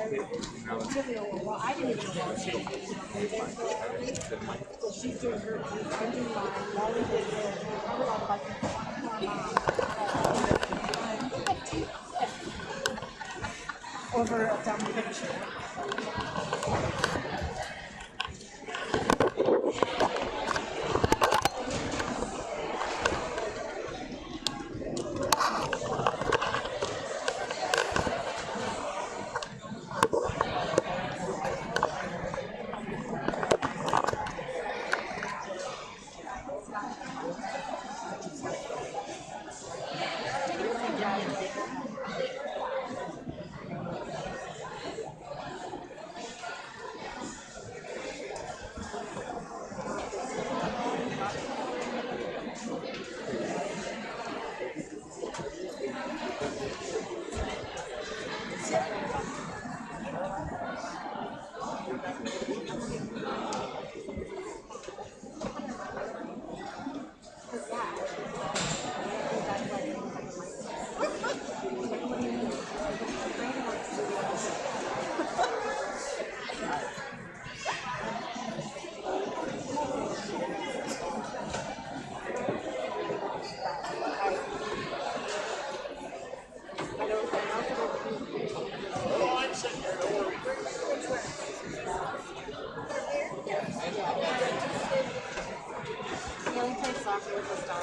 Well, I didn't even know she so she's doing her piece, I'm doing mine, Molly did hers, we covered all the buses. Over a dumb picture. He only plays soccer with his dog.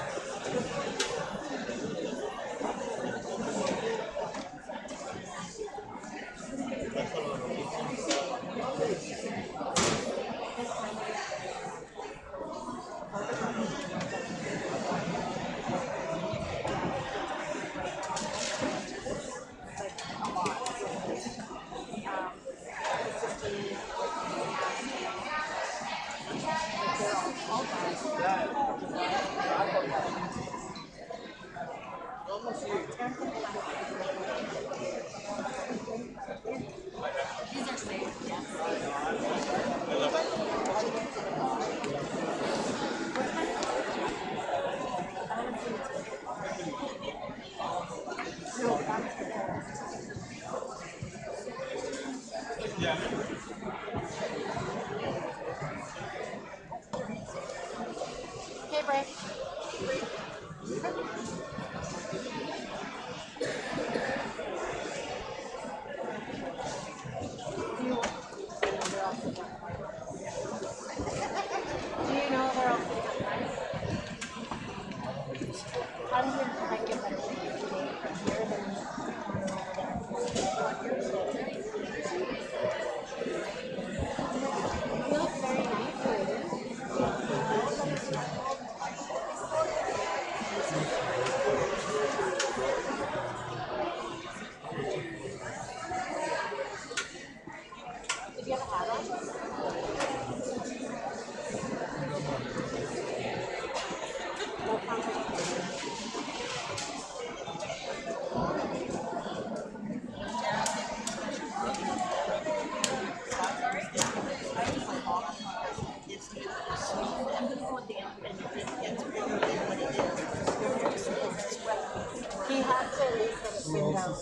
These are safe, yes. Okay, break. Do you know they're all sitting up front? I'm here to make it better for you today from here than you look very nice. Did you have a hat on? He has to at least get it figured out.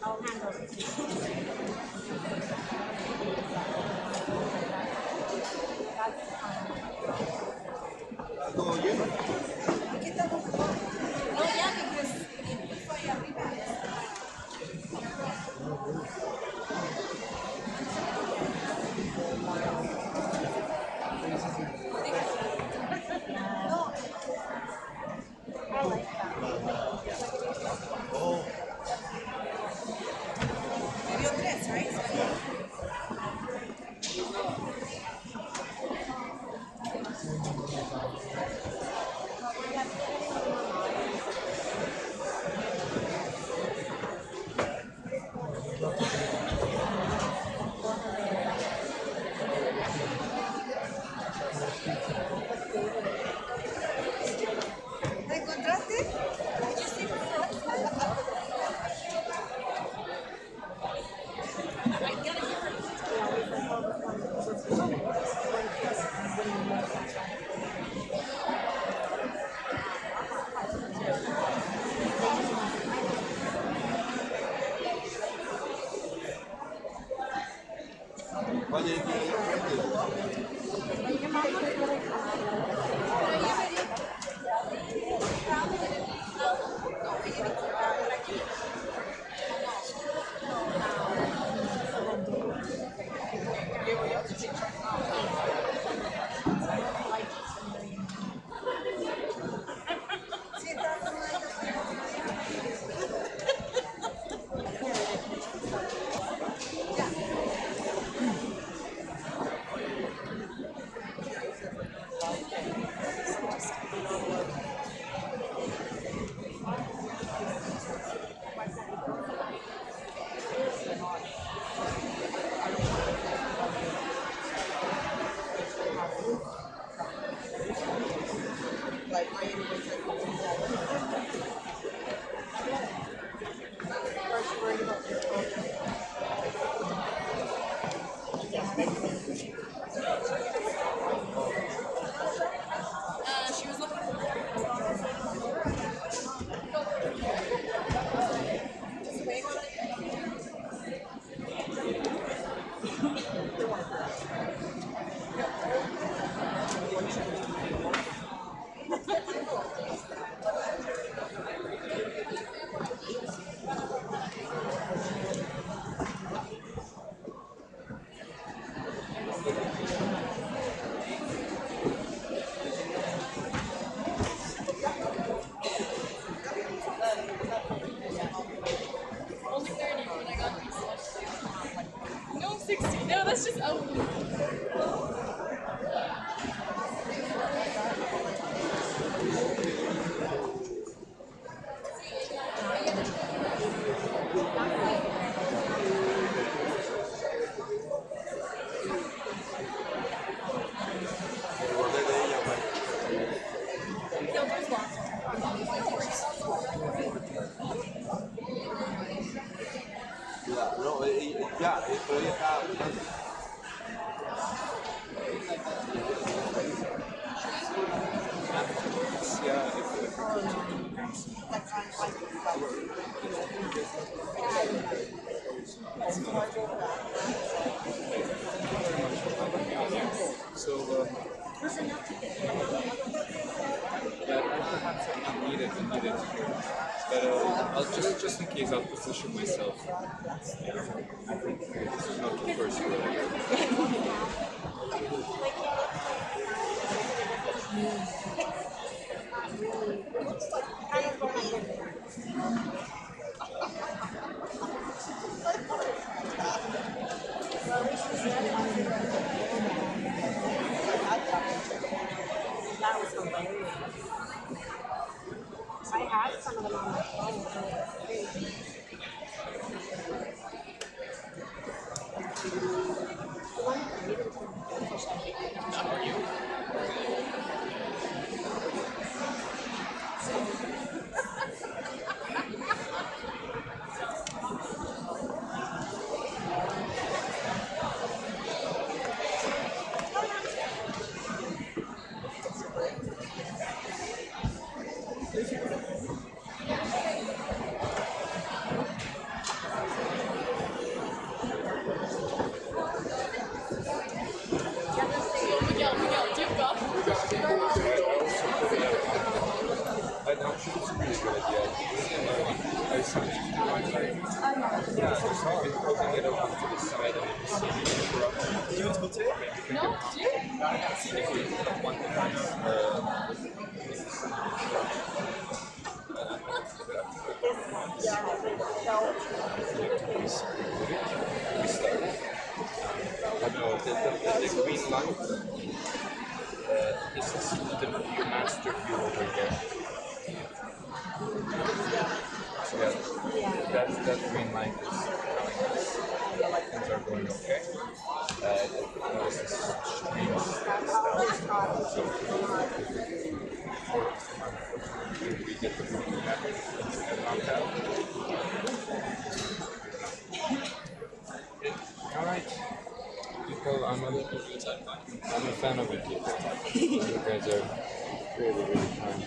I'll handle it. Your mom looks really comfortable. Only 30 when I got these. No, 60. No, that's just out. Ya, pero ella está. So, perhaps I'm not needed, but I'll just in case I'll position myself. Yeah, I think this is not the first rodeo. That was hilarious. I have some of them on my phone. Miguel, do you go? I know it's a really good idea. I saw it. Yeah, I've been putting it over to the side and it's corrupt. Did you want to go today? No, do you? If we put one we started. But no, the green light, this is your master view over here. So that green light is telling us things are going okay. This is streams stuff. So we get the blue map knocked out. Alright. People, I'm a fan of it. You guys are really, really kind.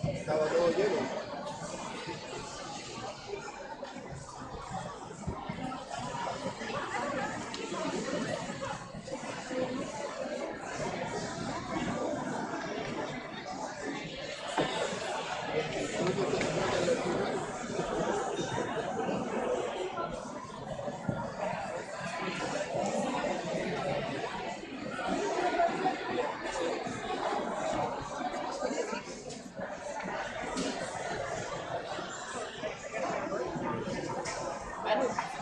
Estaba todo lleno. I don't think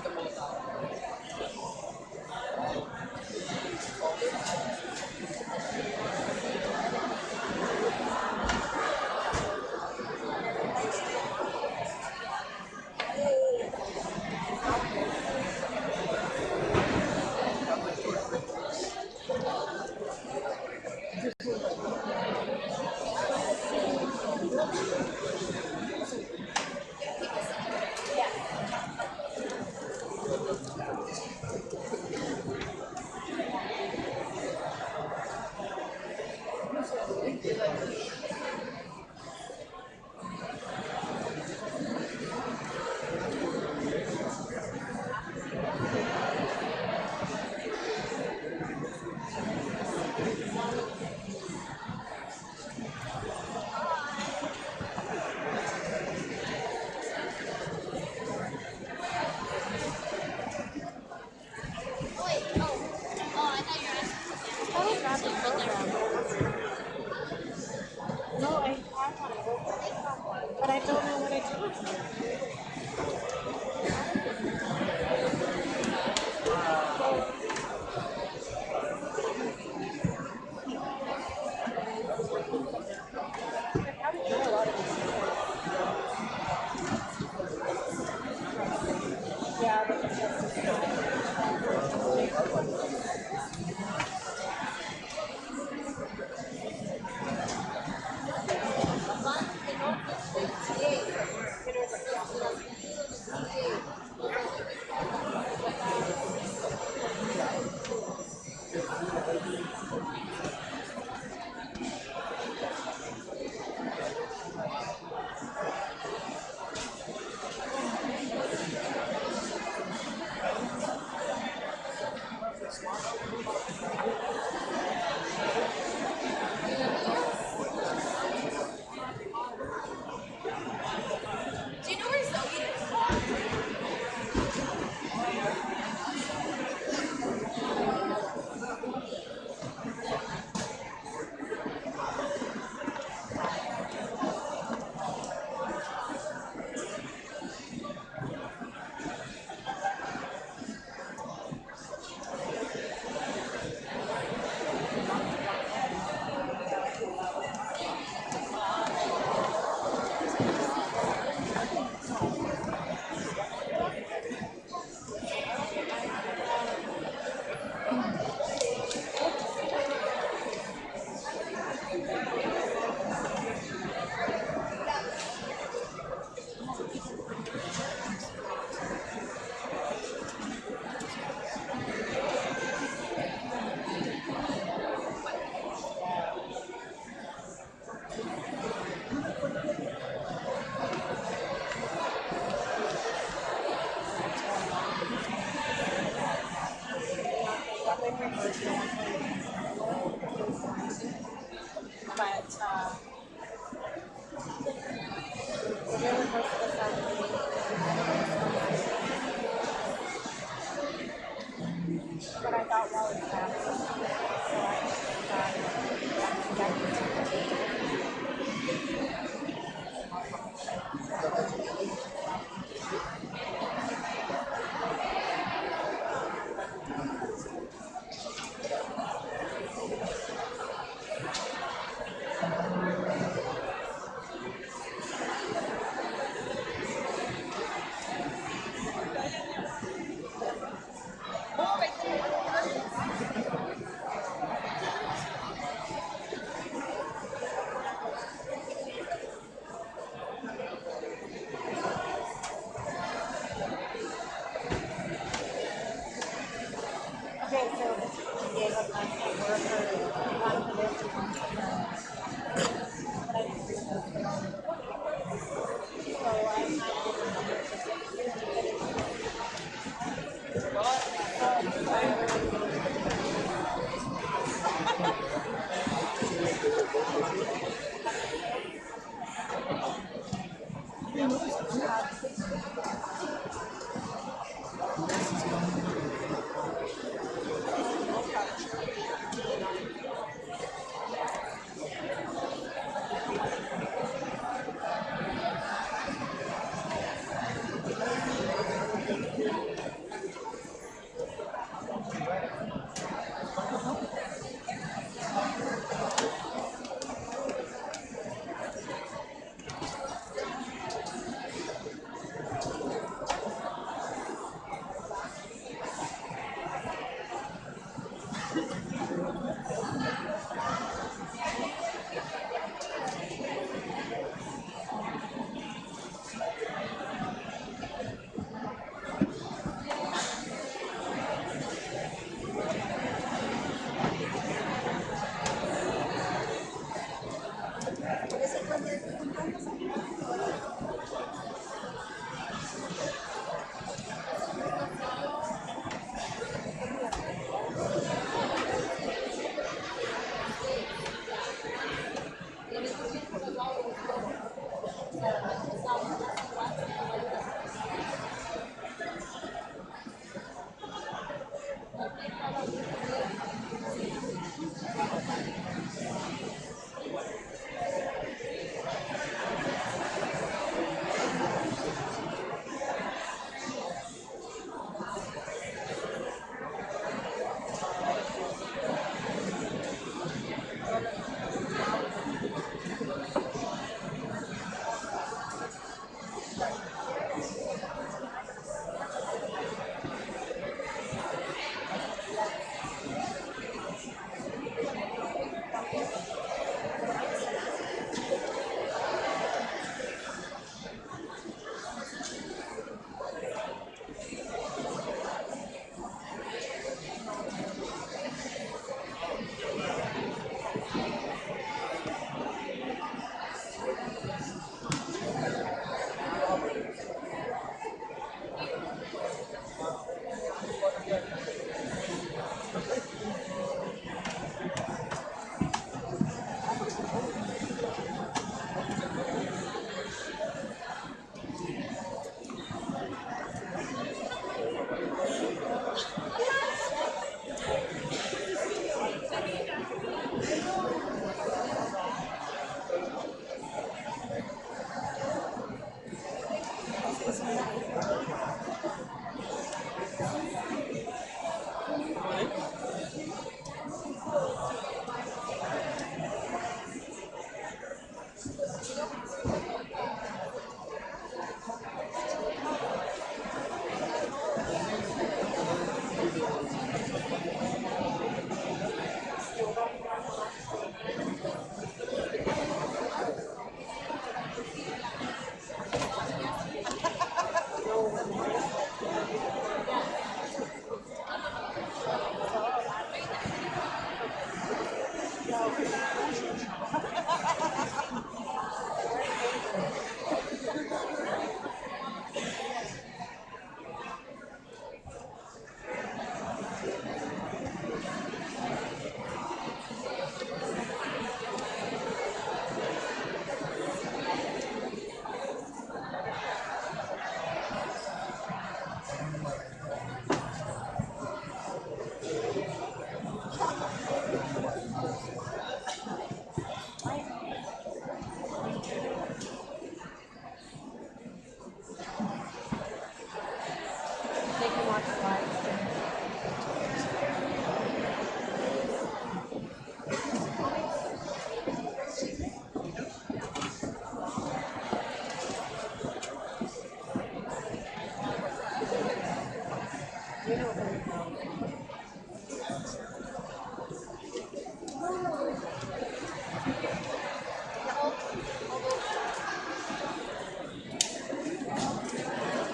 about that. Probably grab the program. No, I have one open, but I don't know what I do with it. I probably know a lot of these people. Yeah, but it's Do you know where Zoe is? but we're really close to the Saturday. But I thought while it's happening, so I Okay, so she gave us my work or one for this and one for the, but I didn't read those. So I kind of didn't remember to get you and you said it's they can watch it live.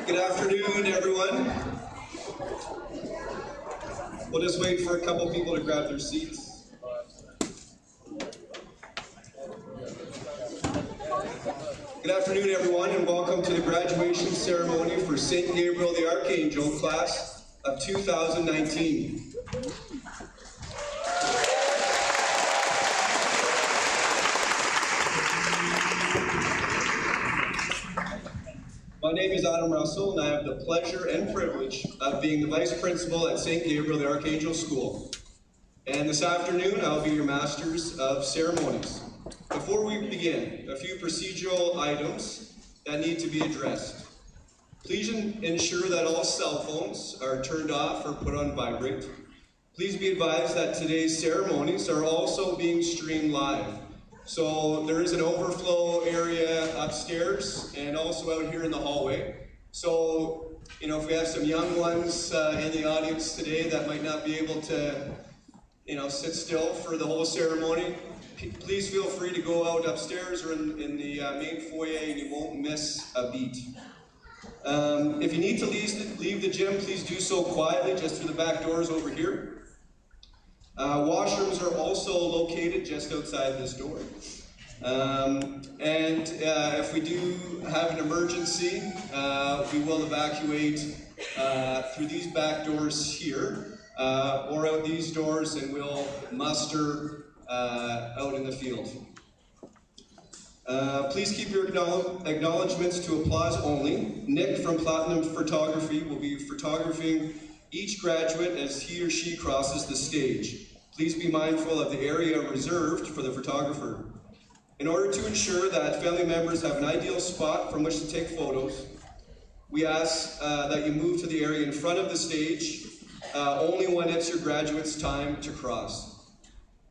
Good afternoon, everyone. We'll just wait for a couple people to grab their seats. Good afternoon, everyone, and welcome to the graduation ceremony for St. Gabriel the Archangel class of 2019. My name is Adam Russell, and I have the pleasure and privilege of being the Vice Principal at St. Gabriel the Archangel School. And this afternoon, I'll be your Masters of Ceremonies. Before we begin, a few procedural items that need to be addressed. Please ensure that all cell phones are turned off or put on vibrate. Please be advised that today's ceremonies are also being streamed live. So there is an overflow area upstairs and also out here in the hallway. So, if we have some young ones in the audience today that might not be able to, sit still for the whole ceremony, please feel free to go out upstairs or in the main foyer and you won't miss a beat. If you need to leave the gym, please do so quietly just through the back doors over here. Washrooms are also located just outside this door. If we do have an emergency, we will evacuate through these back doors here or out these doors, and we'll muster out in the field. Please keep your acknowledgements to applause only. Nick from Platinum Photography will be photographing each graduate as he or she crosses the stage. Please be mindful of the area reserved for the photographer. In order to ensure that family members have an ideal spot from which to take photos, we ask that you move to the area in front of the stage only when it's your graduate's time to cross.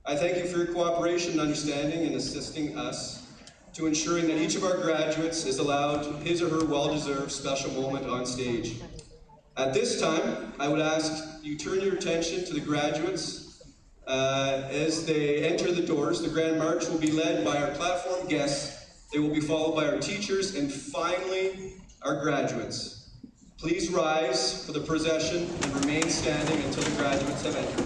I thank you for your cooperation and understanding in assisting us to ensuring that each of our graduates is allowed his or her well-deserved special moment on stage. At this time, I would ask you turn your attention to the graduates as they enter the doors. The Grand March will be led by our platform guests. They will be followed by our teachers and finally our graduates. Please rise for the procession and remain standing until the graduates have entered.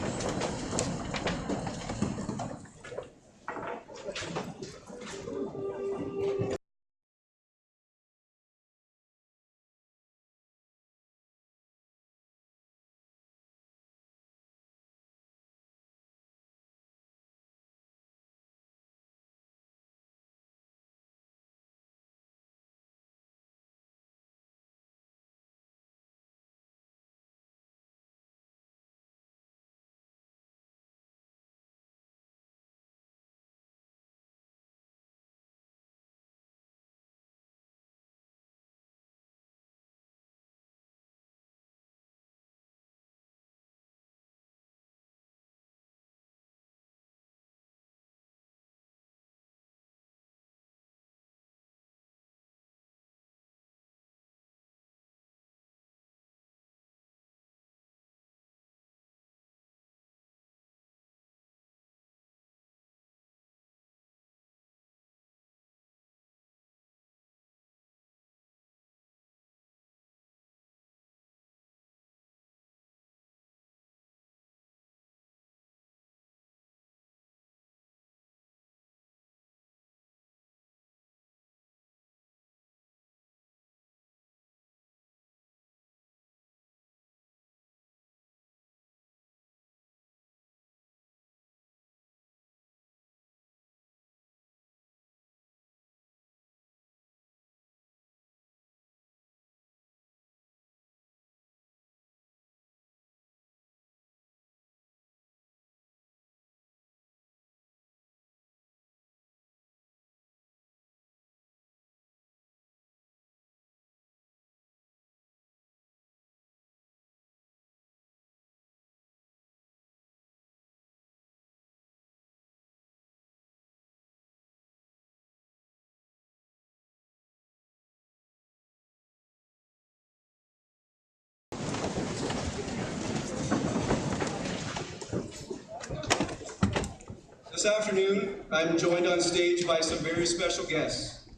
This afternoon, I'm joined on stage by some very special guests.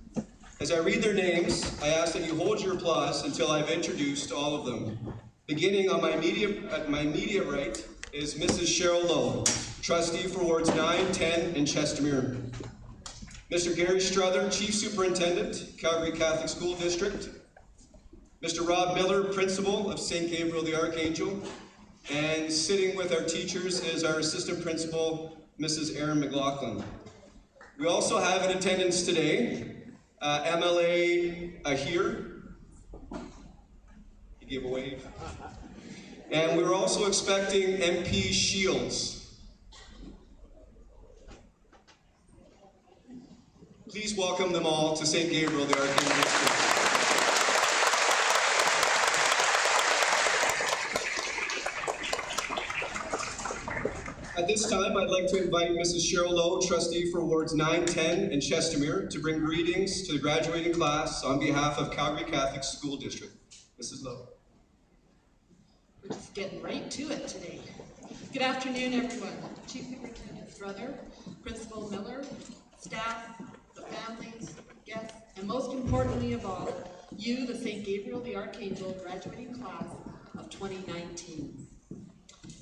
As I read their names, I ask that you hold your applause until I've introduced all of them. Beginning on my immediate right, is Mrs. Cheryl Lowe, trustee for wards 9, 10, and Chestermere. Mr. Gary Struther, Chief Superintendent, Calgary Catholic School District. Mr. Rob Miller, Principal of St. Gabriel the Archangel. And sitting with our teachers is our Assistant Principal, Mrs. Erin McLaughlin. We also have in attendance today, MLA Ahir. He gave a wave. And we're also expecting MP Shields. Please welcome them all to St. Gabriel the Archangel School. At this time, I'd like to invite Mrs. Cheryl Lowe, trustee for wards 9, 10, and Chestermere, to bring greetings to the graduating class on behalf of Calgary Catholic School District. Mrs. Lowe. We're just getting right to it today. Good afternoon, everyone. Chief Superintendent Struther, Principal Miller, staff, the families, guests, and most importantly of all, you, the St. Gabriel the Archangel graduating class of 2019.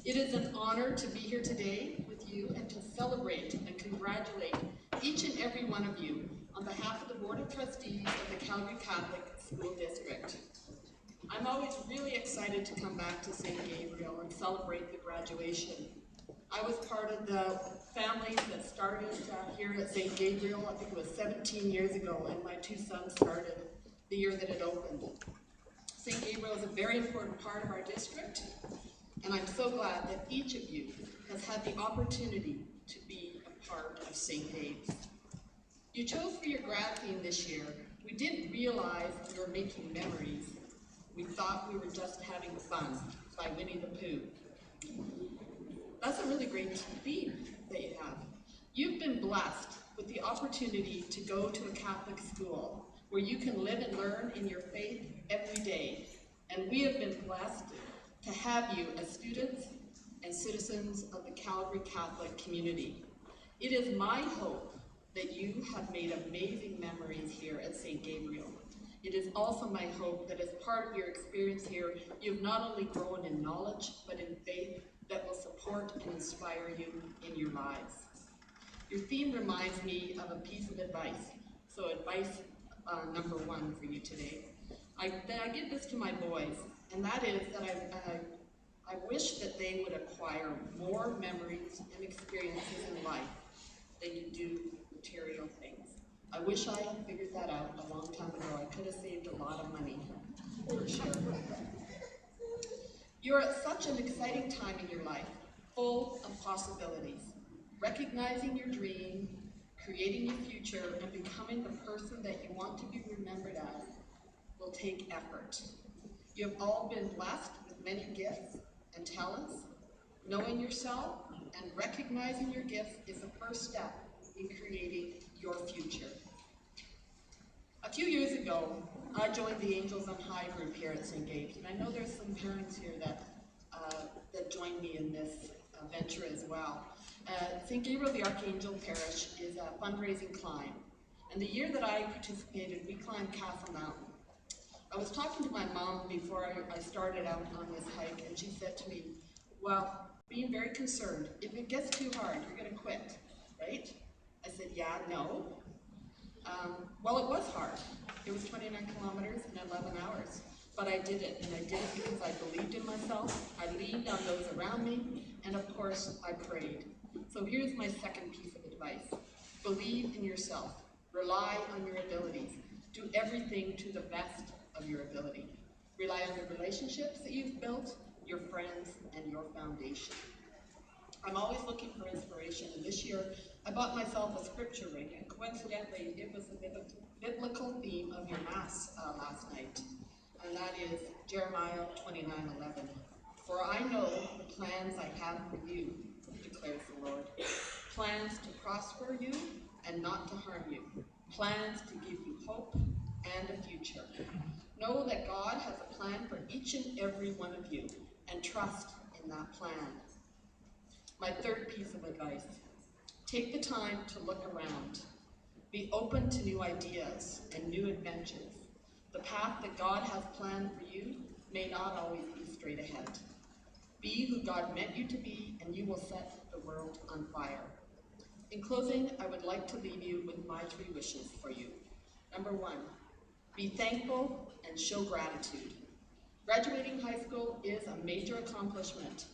It is an honor to be here today with you and to celebrate and congratulate each and every one of you on behalf of the Board of Trustees of the Calgary Catholic School District. I'm always really excited to come back to St. Gabriel and celebrate the graduation. I was part of the families that started here at St. Gabriel. I think it was 17 years ago, and my two sons started the year that it opened. St. Gabriel is a very important part of our district, and I'm so glad that each of you has had the opportunity to be a part of St. Gabe's. You chose for your grad theme this year. We didn't realize we were making memories. We thought we were just having fun by Winnie the Pooh. That's a really great theme that you have. You've been blessed with the opportunity to go to a Catholic school where you can live and learn in your faith every day. And we have been blessed to have you as students and citizens of the Calgary Catholic community. It is my hope that you have made amazing memories here at St. Gabriel. It is also my hope that as part of your experience here, you've not only grown in knowledge, but in faith that will support and inspire you in your lives. Your theme reminds me of a piece of advice. So advice number one for you today. I give this to my boys, and that is that I wish that they would acquire more memories and experiences in life than you do material things. I wish I had figured that out a long time ago. I could have saved a lot of money, for sure. You're at such an exciting time in your life, full of possibilities. Recognizing your dream, creating your future, and becoming the person that you want to be remembered as will take effort. You have all been blessed with many gifts and talents. Knowing yourself and recognizing your gifts is the first step in creating your future. A few years ago, I joined the Angels on High group here at St. Gabe's, and I know there's some parents here that joined me in this venture as well. St. Gabriel the Archangel Parish is a fundraising climb, and the year that I participated, we climbed Castle Mountain. I was talking to my mom before I started out on this hike, and she said to me, well, being very concerned, if it gets too hard, you're going to quit, right? I said, yeah, no. Well, it was hard. It was 29 kilometers in 11 hours, but I did it, and I did it because I believed in myself, I leaned on those around me, and of course, I prayed. So here's my second piece of advice. Believe in yourself. Rely on your abilities. Do everything to the best of your ability. Rely on the relationships that you've built, your friends, and your foundation. I'm always looking for inspiration, and this year I bought myself a scripture ring, and coincidentally it was the biblical theme of your Mass last night, and that is Jeremiah 29:11. For I know the plans I have for you, declares the Lord, plans to prosper you and not to harm you, plans to give you hope and a future. Know that God has a plan for each and every one of you, and trust in that plan. My third piece of advice, take the time to look around. Be open to new ideas and new adventures. The path that God has planned for you may not always be straight ahead. Be who God meant you to be, and you will set the world on fire. In closing, I would like to leave you with my 3 wishes for you. Number 1, be thankful and show gratitude. Graduating high school is a major accomplishment.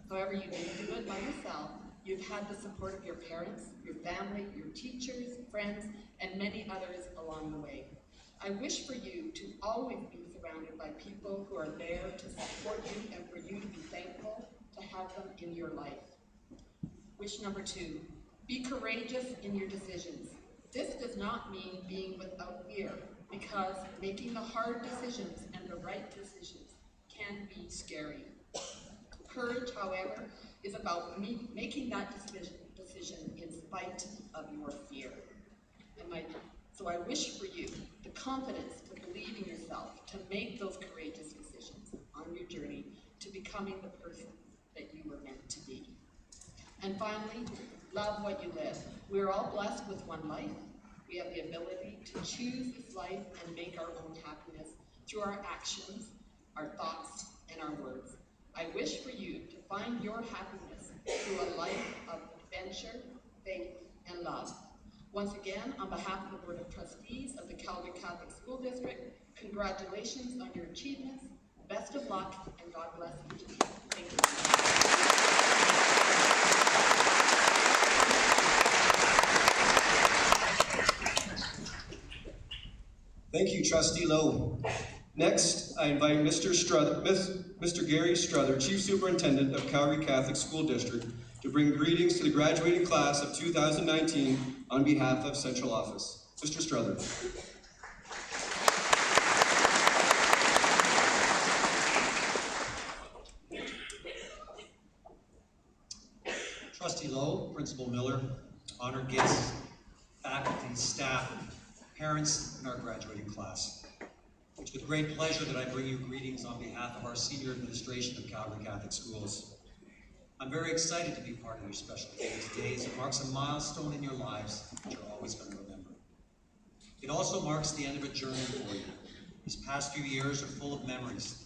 However, you didn't do it by yourself. You've had the support of your parents, your family, your teachers, friends, and many others along the way. I wish for you to always be surrounded by people who are there to support you and for you to be thankful to have them in your life. Wish number 2, be courageous in your decisions. This does not mean being without fear, because making the hard decisions and the right decisions can be scary. Courage, however, is about making that decision in spite of your fear. So I wish for you the confidence to believe in yourself, to make those courageous decisions on your journey to becoming the person that you were meant to be. And finally, love what you live. We are all blessed with one life. We have the ability to choose this life and make our own happiness through our actions, our thoughts, and our words. I wish for you to find your happiness through a life of adventure, faith, and love. Once again, on behalf of the Board of Trustees of the Calgary Catholic School District, congratulations on your achievements, best of luck, and God bless each of you. Thank you. Thank you, Trustee Lowe. Next, I invite Mr. Gary Struther, Chief Superintendent of Calgary Catholic School District, to bring greetings to the graduating class of 2019 on behalf of Central Office. Mr. Struther. Trustee Lowe, Principal Miller, honored guests, faculty, staff, parents, and our graduating class. It's with great pleasure that I bring you greetings on behalf of our senior administration of Calgary Catholic Schools. I'm very excited to be part of your special days. It marks a milestone in your lives that you're always going to remember. It also marks the end of a journey for you. These past few years are full of memories.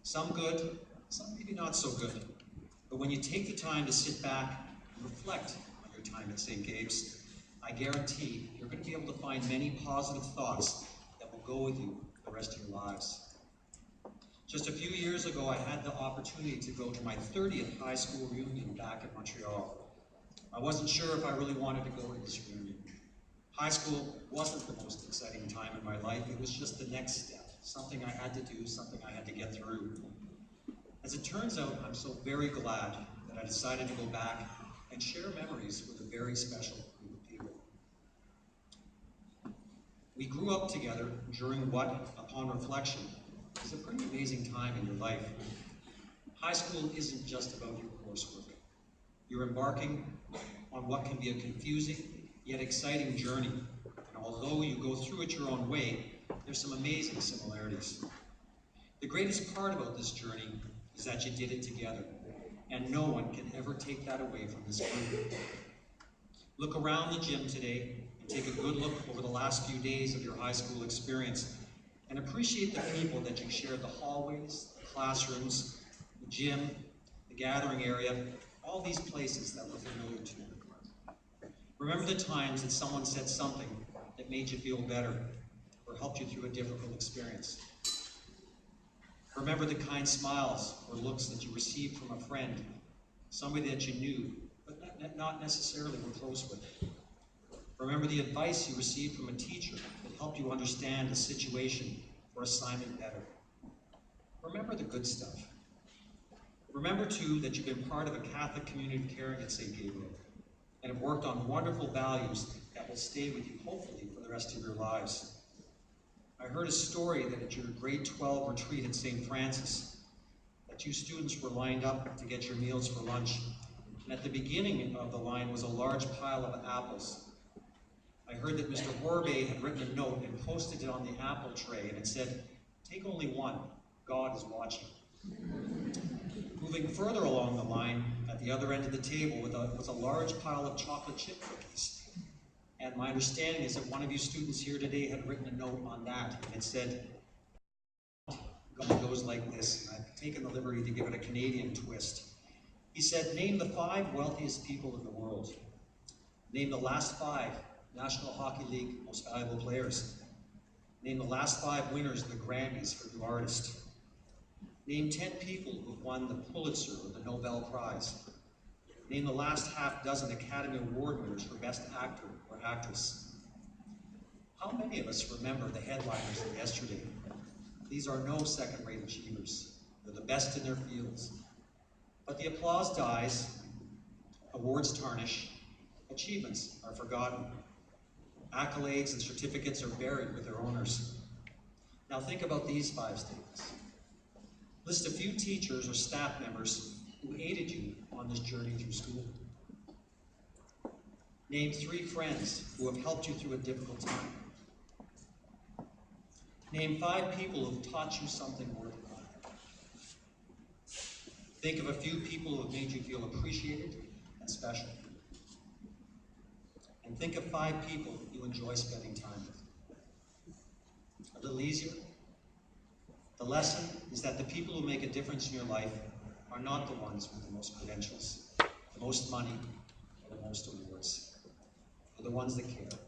Some good, some maybe not so good. But when you take the time to sit back and reflect on your time at St. Gabe's, I guarantee you're going to be able to find many positive thoughts that will go with you the rest of your lives. Just a few years ago, I had the opportunity to go to my 30th high school reunion back in Montreal. I wasn't sure if I really wanted to go to this reunion. High school wasn't the most exciting time in my life. It was just the next step, something I had to do, something I had to get through. As it turns out, I'm so very glad that I decided to go back and share memories with a very special group of people. We grew up together during what, upon reflection, is a pretty amazing time in your life. High school isn't just about your coursework. You're embarking on what can be a confusing yet exciting journey. And although you go through it your own way, there's some amazing similarities. The greatest part about this journey is that you did it together, and no one can ever take that away from this group. Look around the gym today and take a good look over the last few days of your high school experience and appreciate the people that you shared the hallways, the classrooms, the gym, the gathering area, all these places that were familiar to you. Remember the times that someone said something that made you feel better or helped you through a difficult experience. Remember the kind smiles or looks that you received from a friend, somebody that you knew, but not necessarily were close with. Remember the advice you received from a teacher that helped you understand a situation or assignment better. Remember the good stuff. Remember, too, that you've been part of a Catholic community of caring at St. Gabriel and have worked on wonderful values that will stay with you, hopefully, for the rest of your lives. I heard a story that at your grade 12 retreat at St. Francis, that you students were lined up to get your meals for lunch, and at the beginning of the line was a large pile of apples. I heard that Mr. Horbe had written a note and posted it on the apple tray, and it said, "Take only one, God is watching." Moving further along the line, at the other end of the table was a large pile of chocolate chip cookies. And my understanding is that one of you students here today had written a note on that, and it said, "God goes like this," and I've taken the liberty to give it a Canadian twist. He said, name the 5 wealthiest people in the world. Name the last 5 National Hockey League most valuable players. Name the last 5 winners of the Grammys for New Artist. Name 10 people who have won the Pulitzer or the Nobel Prize. Name the last half dozen Academy Award winners for Best Actor or Actress. How many of us remember the headliners of yesterday? These are no second-rate achievers. They're the best in their fields. But the applause dies, awards tarnish, achievements are forgotten. Accolades and certificates are buried with their owners. Now think about these 5 statements. List a few teachers or staff members who aided you on this journey through school. Name 3 friends who have helped you through a difficult time. Name 5 people who have taught you something worthwhile. Think of a few people who have made you feel appreciated and special. And think of 5 people you enjoy spending time with. A little easier? The lesson is that the people who make a difference in your life are not the ones with the most credentials, the most money, or the most awards. They're the ones that care.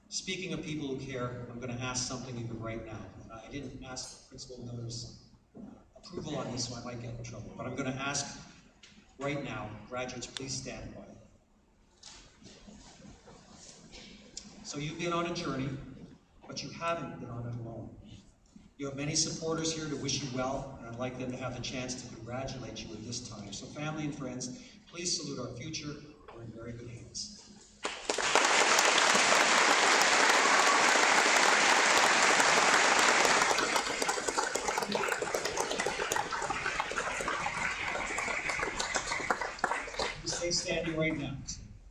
Speaking of people who care, I'm going to ask something of you right now. I didn't ask Principal Miller's approval on this, so I might get in trouble. But I'm going to ask right now, graduates, please stand by. So you've been on a journey, but you haven't been on it alone. You have many supporters here to wish you well, and I'd like them to have the chance to congratulate you at this time. So family and friends, please salute our future. We're in very good hands. Stay standing right now.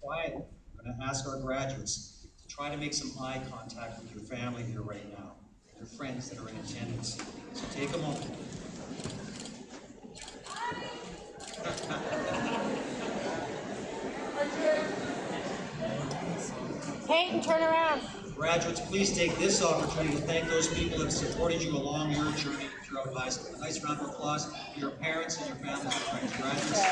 Quietly, I'm going to ask our graduates to try to make some eye contact with your family here right now, your friends that are in attendance. So take a moment. Peyton, turn around. Graduates, please take this opportunity to thank those people that have supported you along your journey throughout high school. A nice round of applause for your parents and your families and friends. Graduates.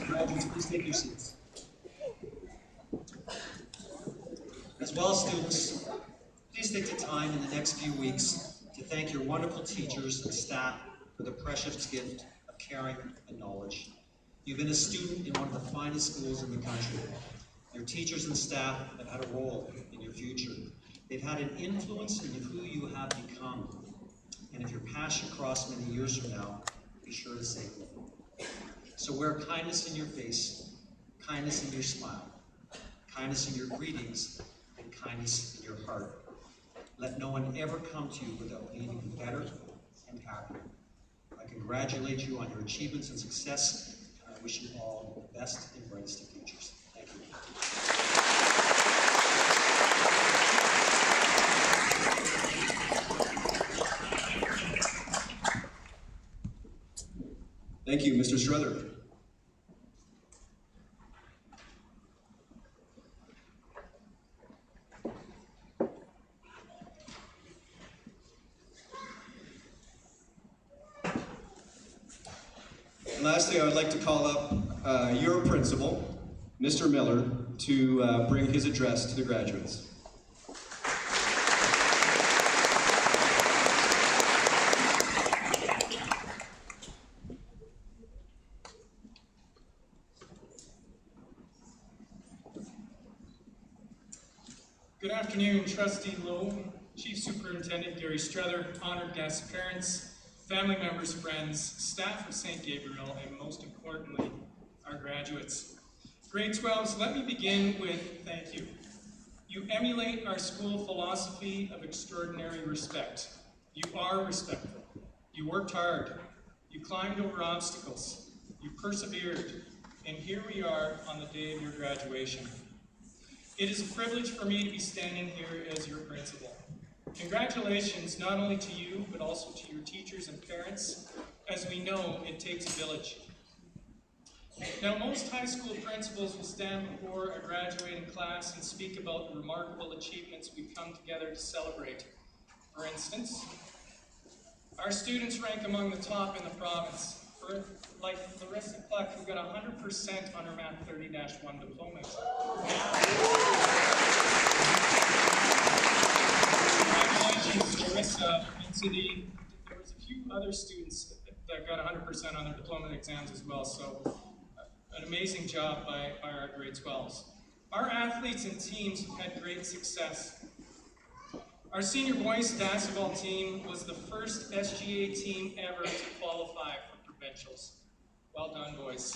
Graduates, please take your seats. As well as students, please take the time in the next few weeks to thank your wonderful teachers and staff for the precious gift of caring and knowledge. You've been a student in one of the finest schools in the country. Your teachers and staff have had a role in your future. They've had an influence in who you have become. And if your passion cross many years from now, be sure to say hello. So wear kindness in your face, kindness in your smile, kindness in your greetings, and kindness in your heart. Let no one ever come to you without leaving you better and happier. I congratulate you on your achievements and success, and I wish you all the best and brightest of futures. Thank you. Thank you, Mr. Struther. And lastly, I would like to call up your principal, Mr. Miller, to bring his address to the graduates. Good afternoon, Trustee Lowe, Chief Superintendent Gary Struther, honored guests, parents, family members, friends, staff of St. Gabriel, and most importantly, our graduates. Grade 12s, let me begin with thank you. You emulate our school philosophy of extraordinary respect. You are respectful. You worked hard. You climbed over obstacles. You persevered. And here we are on the day of your graduation. It is a privilege for me to be standing here as your principal. Congratulations not only to you, but also to your teachers and parents. As we know, it takes a village. Now, most high school principals will stand before a graduating class and speak about the remarkable achievements we've come together to celebrate. For instance, Our students rank among the top in the province. For, like Larissa Cluck, who got 100% on her Math 30-1 diploma exam. Congratulations, Larissa, and to there was a few other students that got 100% on their diploma exams as well, so an amazing job by our grade 12s. Our athletes and teams have had great success. Our senior boys basketball team was the first SGA team ever to qualify for provincials. Well done, boys.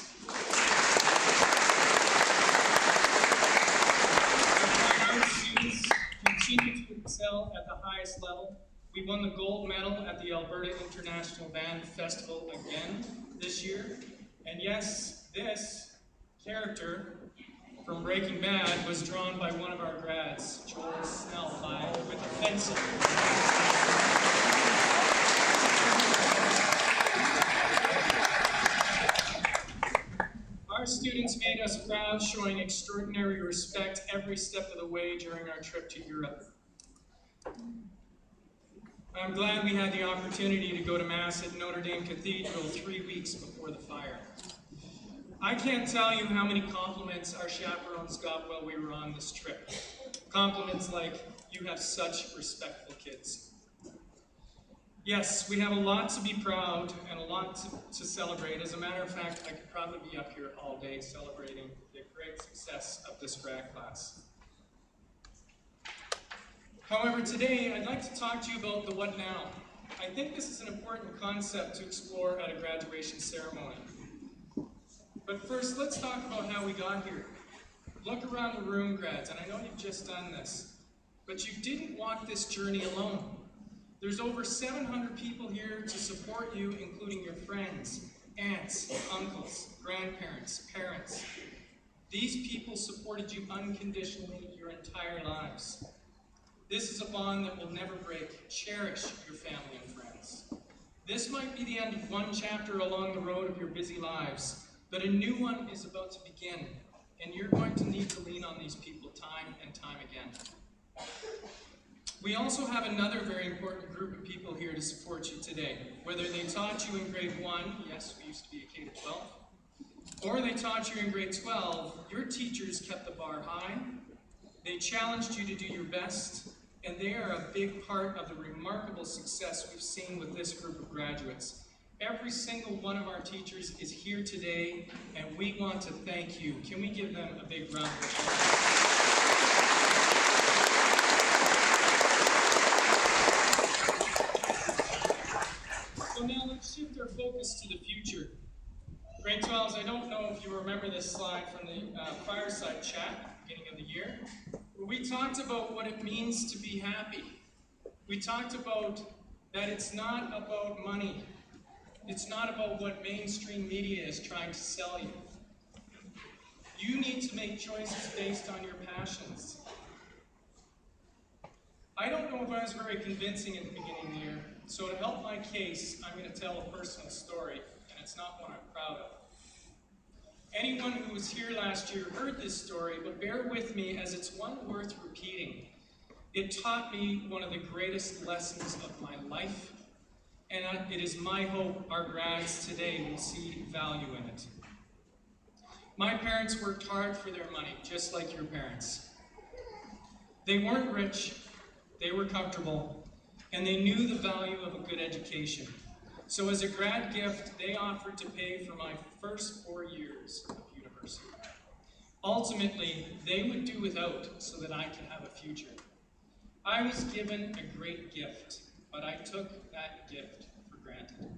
Our students continue to excel at the highest level. We won the gold medal at the Alberta International Band Festival again this year. And yes, this character from Breaking Bad was drawn by one of our grads, Joel Snell, with a pencil. Our students made us proud, showing extraordinary respect every step of the way during our trip to Europe. I'm glad we had the opportunity to go to Mass at Notre Dame Cathedral 3 weeks before the fire. I can't tell you how many compliments our chaperones got while we were on this trip. Compliments like, "You have such respectful kids." Yes, we have a lot to be proud and a lot to celebrate. As a matter of fact, I could probably be up here all day celebrating the great success of this grad class. However, today I'd like to talk to you about the what now. I think this is an important concept to explore at a graduation ceremony. But first, let's talk about how we got here. Look around the room, grads, and I know you've just done this, but you didn't walk this journey alone. There's over 700 people here to support you, including your friends, aunts, uncles, grandparents, parents. These people supported you unconditionally your entire lives. This is a bond that will never break. Cherish your family and friends. This might be the end of one chapter along the road of your busy lives, but a new one is about to begin, and you're going to need to lean on these people time and time again. We also have another very important group of people here to support you today. Whether they taught you in grade 1, yes, we used to be a K-12, or they taught you in grade 12, your teachers kept the bar high, they challenged you to do your best, and they are a big part of the remarkable success we've seen with this group of graduates. Every single one of our teachers is here today, and we want to thank you. Can we give them a big round of applause? So now let's shift our focus to the future. Grade 12s, I don't know if you remember this slide from the fireside chat at the beginning of the year, where we talked about what it means to be happy. We talked about that it's not about money. It's not about what mainstream media is trying to sell you. You need to make choices based on your passions. I don't know if I was very convincing at the beginning of the year, so to help my case, I'm going to tell a personal story, and it's not one I'm proud of. Anyone who was here last year heard this story, but bear with me as it's one worth repeating. It taught me one of the greatest lessons of my life, and it is my hope our grads today will see value in it. My parents worked hard for their money, just like your parents. They weren't rich, they were comfortable, and they knew the value of a good education. So as a grad gift, they offered to pay for my first 4 years of university. Ultimately, they would do without so that I could have a future. I was given a great gift, but I took that gift for granted.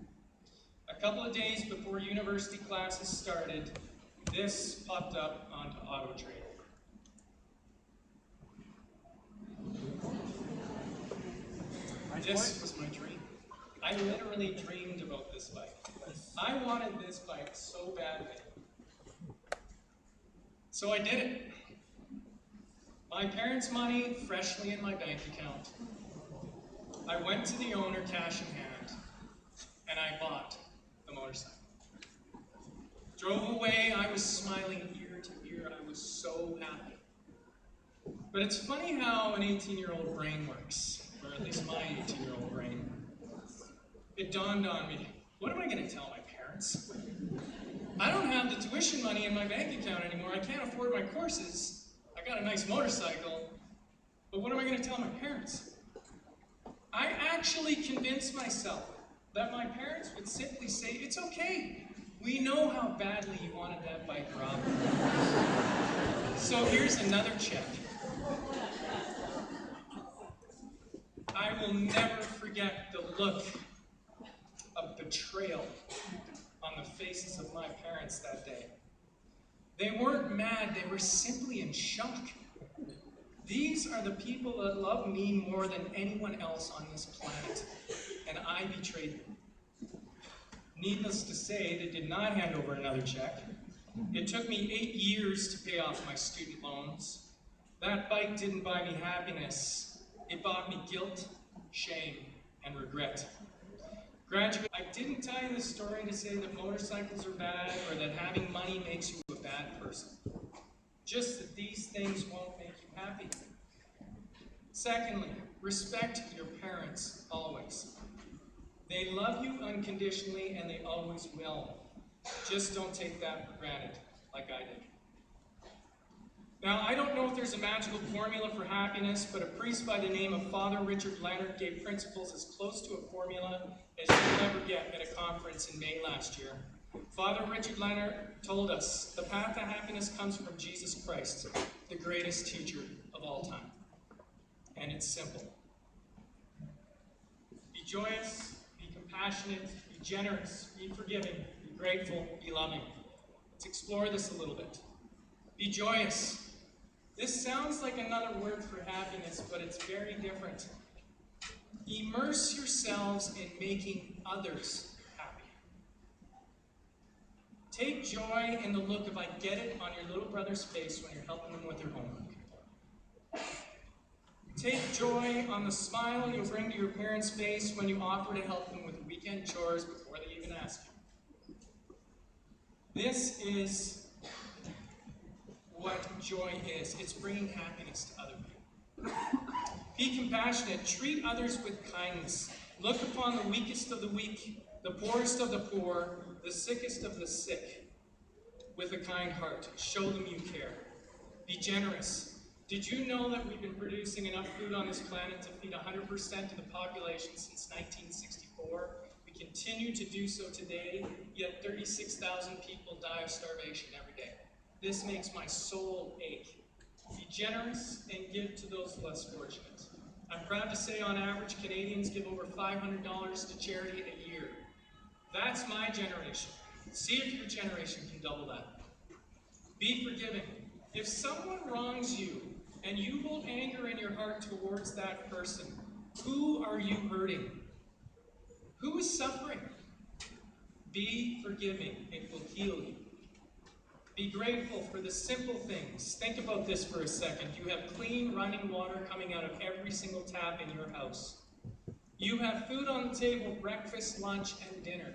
A couple of days before university classes started, this popped up onto AutoTrade. This was my dream. I literally dreamed about this bike. I wanted this bike so badly. So I did it. My parents' money freshly in my bank account. I went to the owner cash in hand, and I bought the motorcycle. Drove away, I was smiling ear to ear. I was so happy. But it's funny how an 18-year-old brain works, or at least my 18-year-old brain. it dawned on me, what am I going to tell my parents? I don't have the tuition money in my bank account anymore. I can't afford my courses. I got a nice motorcycle. But what am I going to tell my parents? I actually convinced myself that my parents would simply say, it's okay. We know how badly you wanted that bike, Rob. So here's another check. I will never forget the look of betrayal on the faces of my parents that day. They weren't mad, they were simply in shock. These are the people that love me more than anyone else on this planet, and I betrayed them. Needless to say, they did not hand over another check. It took me 8 years to pay off my student loans. That bike didn't buy me happiness. It bought me guilt, shame, and regret. Graduate, I didn't tell you this story to say that motorcycles are bad or that having money makes you a bad person. Just that these things won't make you happy. Secondly, respect your parents always. They love you unconditionally and they always will. Just don't take that for granted, like I did. Now, I don't know if there's a magical formula for happiness, but a priest by the name of Father Richard Leonard gave principles as close to a formula as you'll ever get at a conference in May last year. Father Richard Leonard told us, the path to happiness comes from Jesus Christ, the greatest teacher of all time. And it's simple. Be joyous, be compassionate, be generous, be forgiving, be grateful, be loving. Let's explore this a little bit. Be joyous. This sounds like another word for happiness, but it's very different. Immerse yourselves in making others happy. Take joy in the look of I get it on your little brother's face when you're helping them with their homework. Take joy on the smile you'll bring to your parents' face when you offer to help them with weekend chores before they even ask you. This is what joy is. It's bringing happiness to other people. Be compassionate. Treat others with kindness. Look upon the weakest of the weak, the poorest of the poor, the sickest of the sick, with a kind heart. Show them you care. Be generous. Did you know that we've been producing enough food on this planet to feed 100% of the population since 1964? We continue to do so today, yet 36,000 people die of starvation every day. This makes my soul ache. Be generous and give to those less fortunate. I'm proud to say on average, Canadians give over $500 to charity a year. That's my generation. See if your generation can double that. Be forgiving. If someone wrongs you and you hold anger in your heart towards that person, who are you hurting? Who is suffering? Be forgiving. It will heal you. Be grateful for the simple things. Think about this for a second. You have clean running water coming out of every single tap in your house. You have food on the table, breakfast, lunch, and dinner.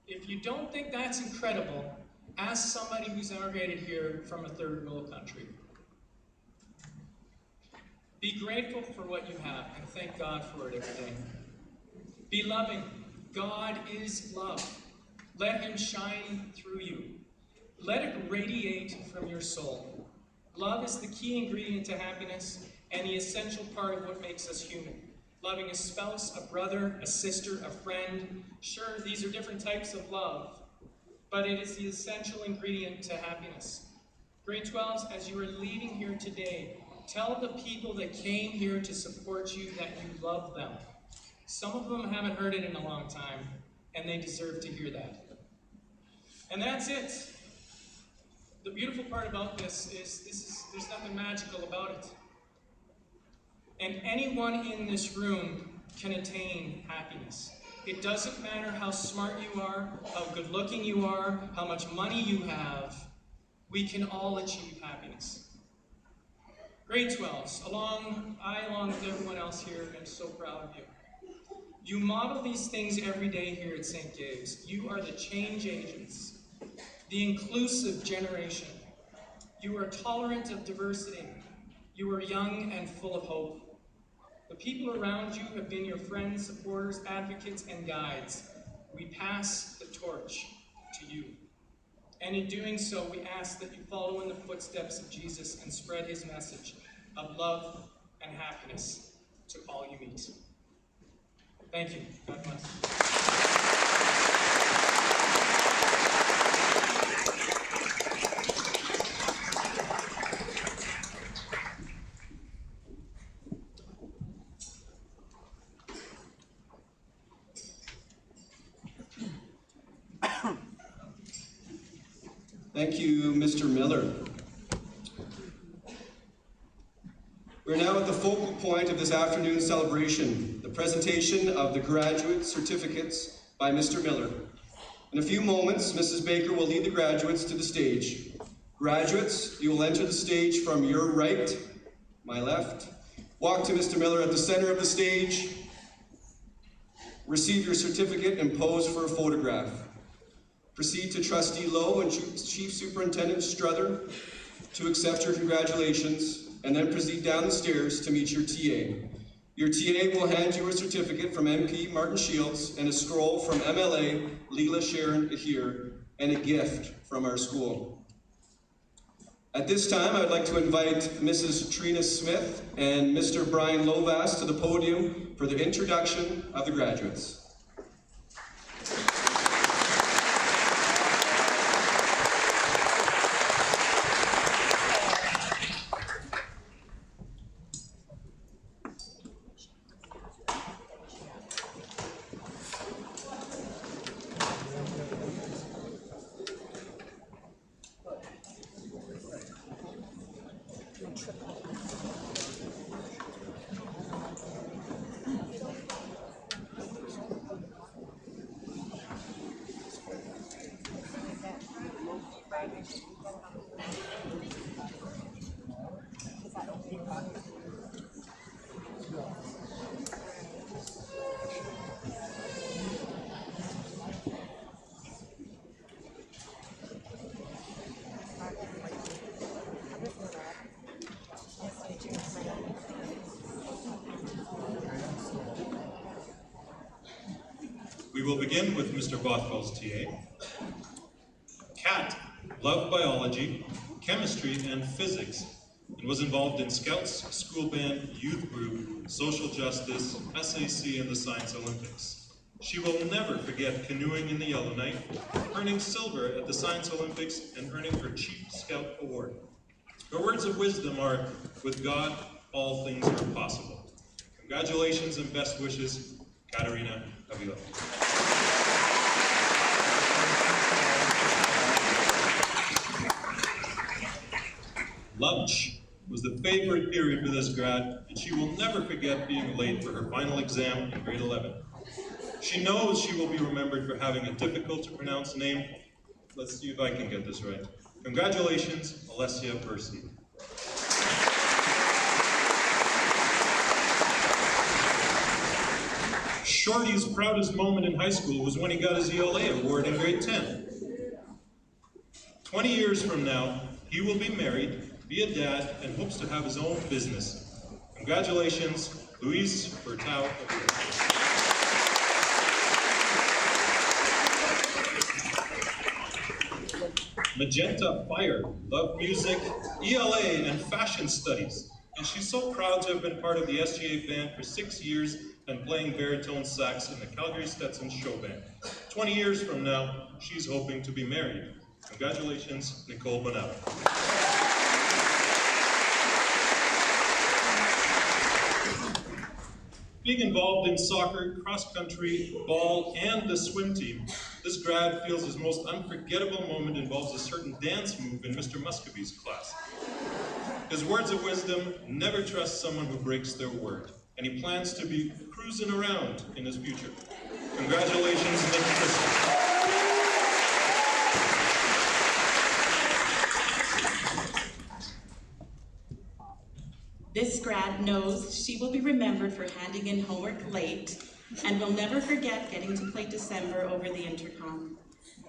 If you don't think that's incredible, ask somebody who's immigrated here from a third world country. Be grateful for what you have and thank God for it every day. Be loving. God is love. Let Him shine through you. Let it radiate from your soul. Love is the key ingredient to happiness and the essential part of what makes us human. Loving a spouse, a brother, a sister, a friend. Sure, these are different types of love, but it is the essential ingredient to happiness. Grade 12s, as you are leaving here today, tell the people that came here to support you that you love them. Some of them haven't heard it in a long time, and they deserve to hear that. And that's it. The beautiful part about this is there's nothing magical about it. And anyone in this room can attain happiness. It doesn't matter how smart you are, how good looking you are, how much money you have, we can all achieve happiness. Grade 12s, along with everyone else here, am so proud of you. You model these things every day here at St. Gabe's. You are the change agents, the inclusive generation. You are tolerant of diversity. You are young and full of hope. The people around you have been your friends, supporters, advocates, and guides. We pass the torch to you. And in doing so, we ask that you follow in the footsteps of Jesus and spread his message of love and happiness to all you meet. Thank you. God bless. Thank you, Mr. Miller. We're now at the focal point of this afternoon's celebration, the presentation of the graduate certificates by Mr. Miller. In a few moments, Mrs. Baker will lead the graduates to the stage. Graduates, you will enter the stage from your right, my left. Walk to Mr. Miller at the center of the stage. Receive your certificate and pose for a photograph. Proceed to Trustee Lowe and Chief Superintendent Struther to accept your congratulations, and then proceed down the stairs to meet your TA. Your TA will hand you a certificate from MP Martin Shields and a scroll from MLA Leela Sharon Ahir and a gift from our school. At this time, I would like to invite Mrs. Trina Smith and Mr. Brian Lovas to the podium for the introduction of the graduates. We will begin with Mr. Bothwell's TA. Kat loved biology, chemistry, and physics, and was involved in Scouts, school band, youth group, social justice, SAC, and the Science Olympics. She will never forget canoeing in the Yellowknife, earning silver at the Science Olympics, and earning her Chief Scout Award. Her words of wisdom are, with God, all things are possible. Congratulations and best wishes, Katarina Avila. Lunch was the favorite period for this grad, and she will never forget being late for her final exam in grade 11. She knows she will be remembered for having a difficult to pronounce name. Let's see if I can get this right. Congratulations, Alessia Percy. Shorty's proudest moment in high school was when he got his ELA award in grade 10. 20 years from now, he will be married, be a dad, and hopes to have his own business. Congratulations, Luis Bertau. Magenta Fire loved music, ELA, and fashion studies, and she's so proud to have been part of the SGA band for 6 years and playing baritone sax in the Calgary Stetson Show Band. 20 years from now, she's hoping to be married. Congratulations, Nicole Bonella. Being involved in soccer, cross-country, ball, and the swim team, this grad feels his most unforgettable moment involves a certain dance move in Mr. Muscovy's class. His words of wisdom, never trust someone who breaks their word, and he plans to be cruising around in his future. Congratulations, Nick Christie. This grad knows she will be remembered for handing in homework late and will never forget getting to play December over the intercom.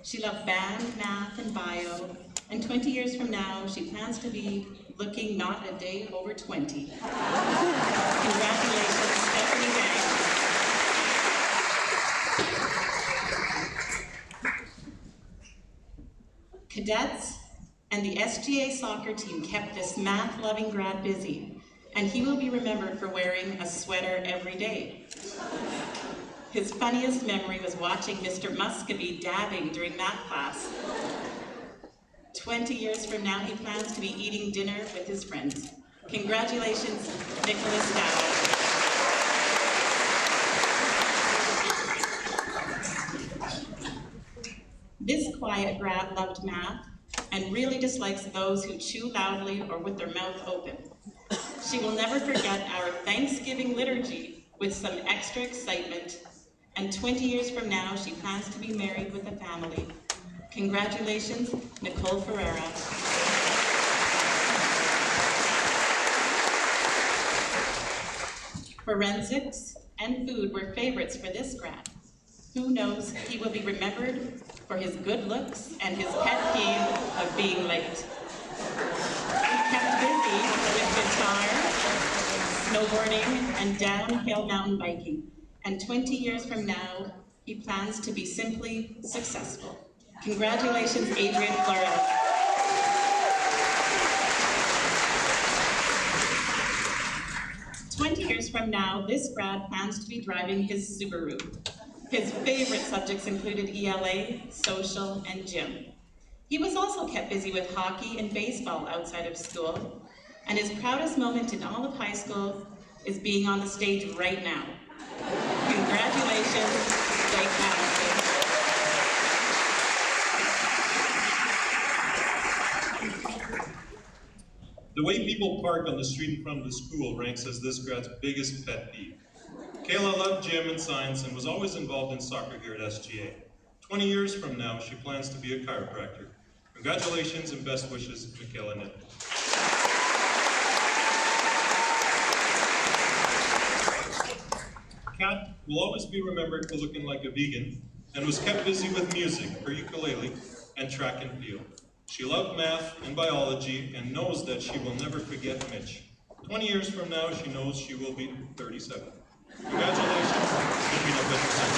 She loved band, math, and bio, and 20 years from now, she plans to be looking not a day over 20. Congratulations, Stephanie Wang. Cadets and the SGA soccer team kept this math-loving grad busy, and he will be remembered for wearing a sweater every day. His funniest memory was watching Mr. Muscovy dabbing during math class. 20 years from now, he plans to be eating dinner with his friends. Congratulations, Nicholas Dow. This quiet grad loved math and really dislikes those who chew loudly or with their mouth open. She will never forget our Thanksgiving liturgy with some extra excitement, and 20 years from now, she plans to be married with a family. Congratulations, Nicole Ferreira. Forensics and food were favorites for this grad. Who knows, he will be remembered for his good looks and his pet peeve of being late. He kept busy with guitar, snowboarding, and downhill mountain biking. And 20 years from now, he plans to be simply successful. Congratulations, Adrian Flores. Years from now, this grad plans to be driving his Subaru. His favorite subjects included ELA, social, and gym. He was also kept busy with hockey and baseball outside of school, and his proudest moment in all of high school is being on the stage right now. Congratulations, Blake Madison. The way people park on the street in front of the school ranks as this grad's biggest pet peeve. Kayla loved gym and science and was always involved in soccer here at SGA. 20 years from now, she plans to be a chiropractor. Congratulations and best wishes, Michaela Nitt. Kat will always be remembered for looking like a vegan and was kept busy with music, her ukulele, and track and field. She loved math and biology and knows that she will never forget Mitch. 20 years from now, she knows she will be 37. Congratulations, Katrina Peterson.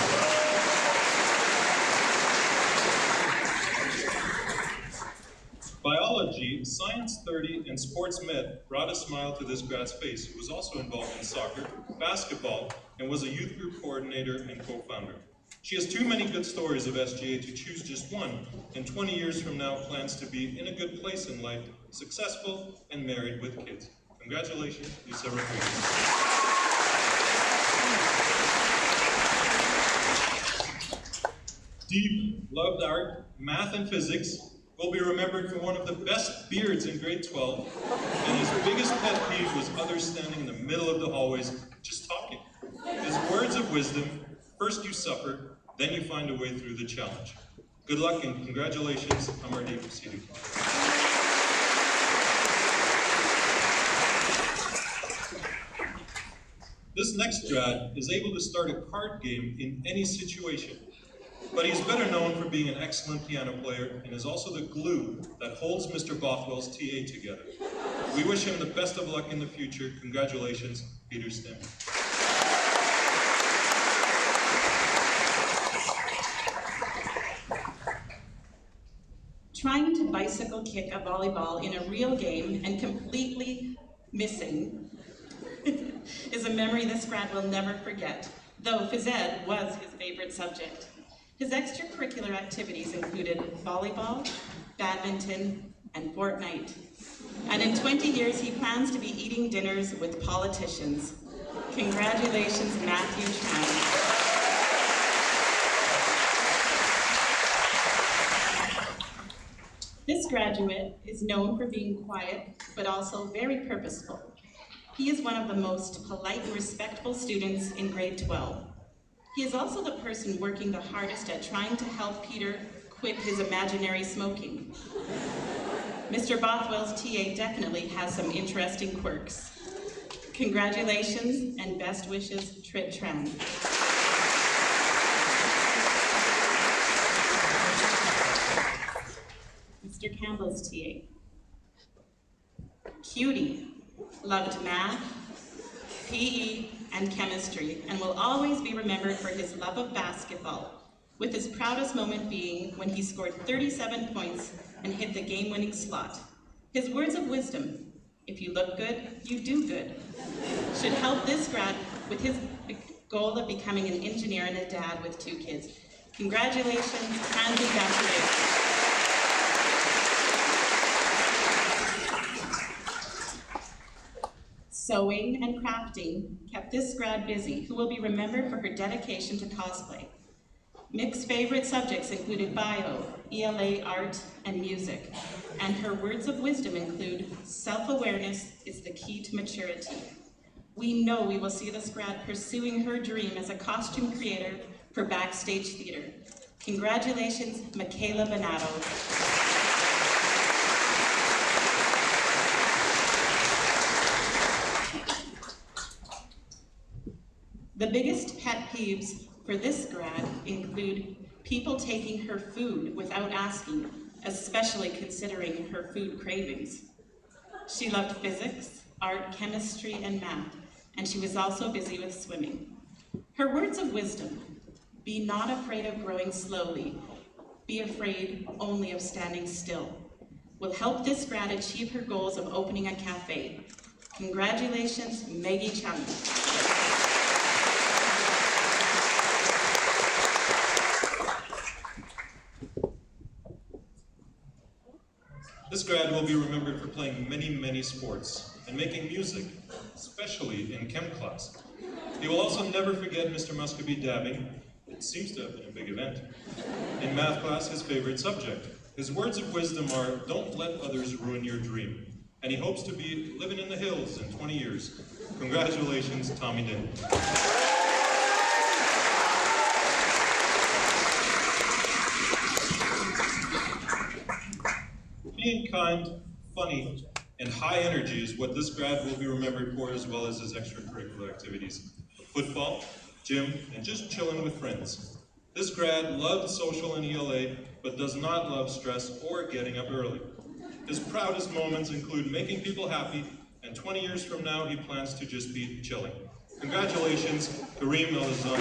Biology, Science 30, and Sports Med brought a smile to this grad's face, who was also involved in soccer, basketball, and was a youth group coordinator and co-founder. She has too many good stories of SGA to choose just one, and 20 years from now plans to be in a good place in life, successful, and married with kids. Congratulations, Lisa Rodriguez. Steve loved art, math, and physics, will be remembered for one of the best beards in grade 12, and his biggest pet peeve was others standing in the middle of the hallways just talking. His words of wisdom: first you suffer, then you find a way through the challenge. Good luck and congratulations, Amardeep Sidhu. This next grad is able to start a card game in any situation, but he's better known for being an excellent piano player and is also the glue that holds Mr. Bothwell's TA together. We wish him the best of luck in the future. Congratulations, Peter Stem. Trying to bicycle kick a volleyball in a real game and completely missing is a memory this grad will never forget, though phys ed was his favorite subject. His extracurricular activities included volleyball, badminton, and Fortnite. And in 20 years, he plans to be eating dinners with politicians. Congratulations, Matthew Tran. This graduate is known for being quiet, but also very purposeful. He is one of the most polite and respectful students in grade 12. He is also the person working the hardest at trying to help Peter quit his imaginary smoking. Mr. Bothwell's TA definitely has some interesting quirks. Congratulations and best wishes, Trit Tran. Mr. Campbell's TA. Cutie loved math, PE, and chemistry, and will always be remembered for his love of basketball, with his proudest moment being when he scored 37 points and hit the game-winning slot. His words of wisdom, "If you look good, you do good," should help this grad with his goal of becoming an engineer and a dad with 2 kids. Congratulations, and congratulations. Sewing and crafting kept this grad busy, who will be remembered for her dedication to cosplay. Mick's favorite subjects included bio, ELA, art, and music, and her words of wisdom include, "Self-awareness is the key to maturity." We know we will see this grad pursuing her dream as a costume creator for Backstage Theater. Congratulations, Michaela Bonato. The biggest pet peeves for this grad include people taking her food without asking, especially considering her food cravings. She loved physics, art, chemistry, and math, and she was also busy with swimming. Her words of wisdom: be not afraid of growing slowly, be afraid only of standing still, will help this grad achieve her goals of opening a cafe. Congratulations, Maggie Chung. This grad will be remembered for playing many sports and making music, especially in chem class. He will also never forget Mr. Muscovy dabbing, it seems to have been a big event. In math class, his favorite subject. His words of wisdom are, "Don't let others ruin your dream." And he hopes to be living in the hills in 20 years. Congratulations, Tommy Din. Being kind, funny, and high energy is what this grad will be remembered for, as well as his extracurricular activities. Football, gym, and just chilling with friends. This grad loved social and ELA, but does not love stress or getting up early. His proudest moments include making people happy, and 20 years from now, he plans to just be chilling. Congratulations, Kareem Elizon.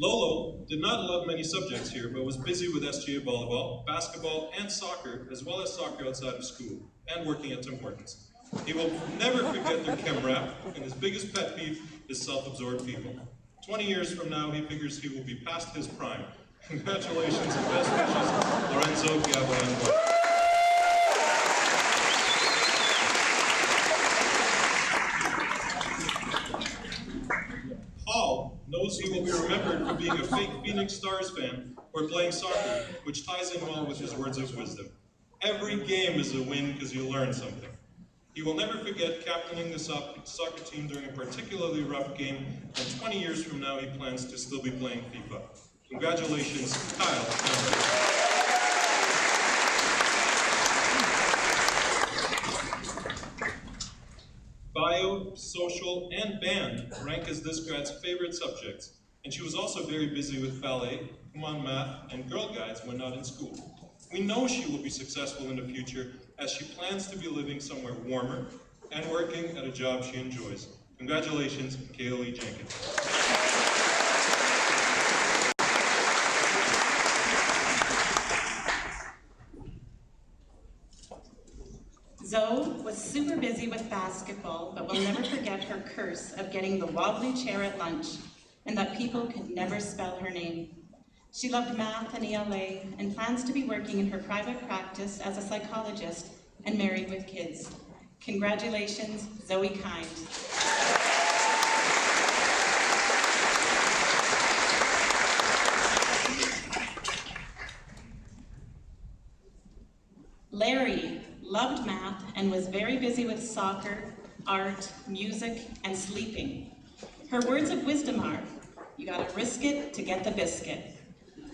Lolo did not love many subjects here, but was busy with SGA volleyball, basketball, and soccer, as well as soccer outside of school, and working at Tim Hortons. He will never forget their chem rap, and his biggest pet peeve is self-absorbed people. 20 years from now, he figures he will be past his prime. Congratulations and best wishes, Lorenzo Gavilan. Paul knows he will be remembered for being a fake Phoenix Stars fan or playing soccer, which ties in well with his words of wisdom. Every game is a win because you learn something. He will never forget captaining the soccer team during a particularly rough game, and 20 years from now he plans to still be playing FIFA. Congratulations, Kyle. Bio, social, and band rank as this grad's favorite subjects, and she was also very busy with ballet, Come On Math, and Girl Guides when not in school. We know she will be successful in the future as she plans to be living somewhere warmer and working at a job she enjoys. Congratulations, Kaylee Jenkins. Zoe was super busy with basketball, but will never forget her curse of getting the wobbly chair at lunch and that people could never spell her name. She loved math and ELA and plans to be working in her private practice as a psychologist and married with kids. Congratulations, Zoe Kind. Larry loved math and was very busy with soccer, art, music, and sleeping. Her words of wisdom are, "You gotta risk it to get the biscuit."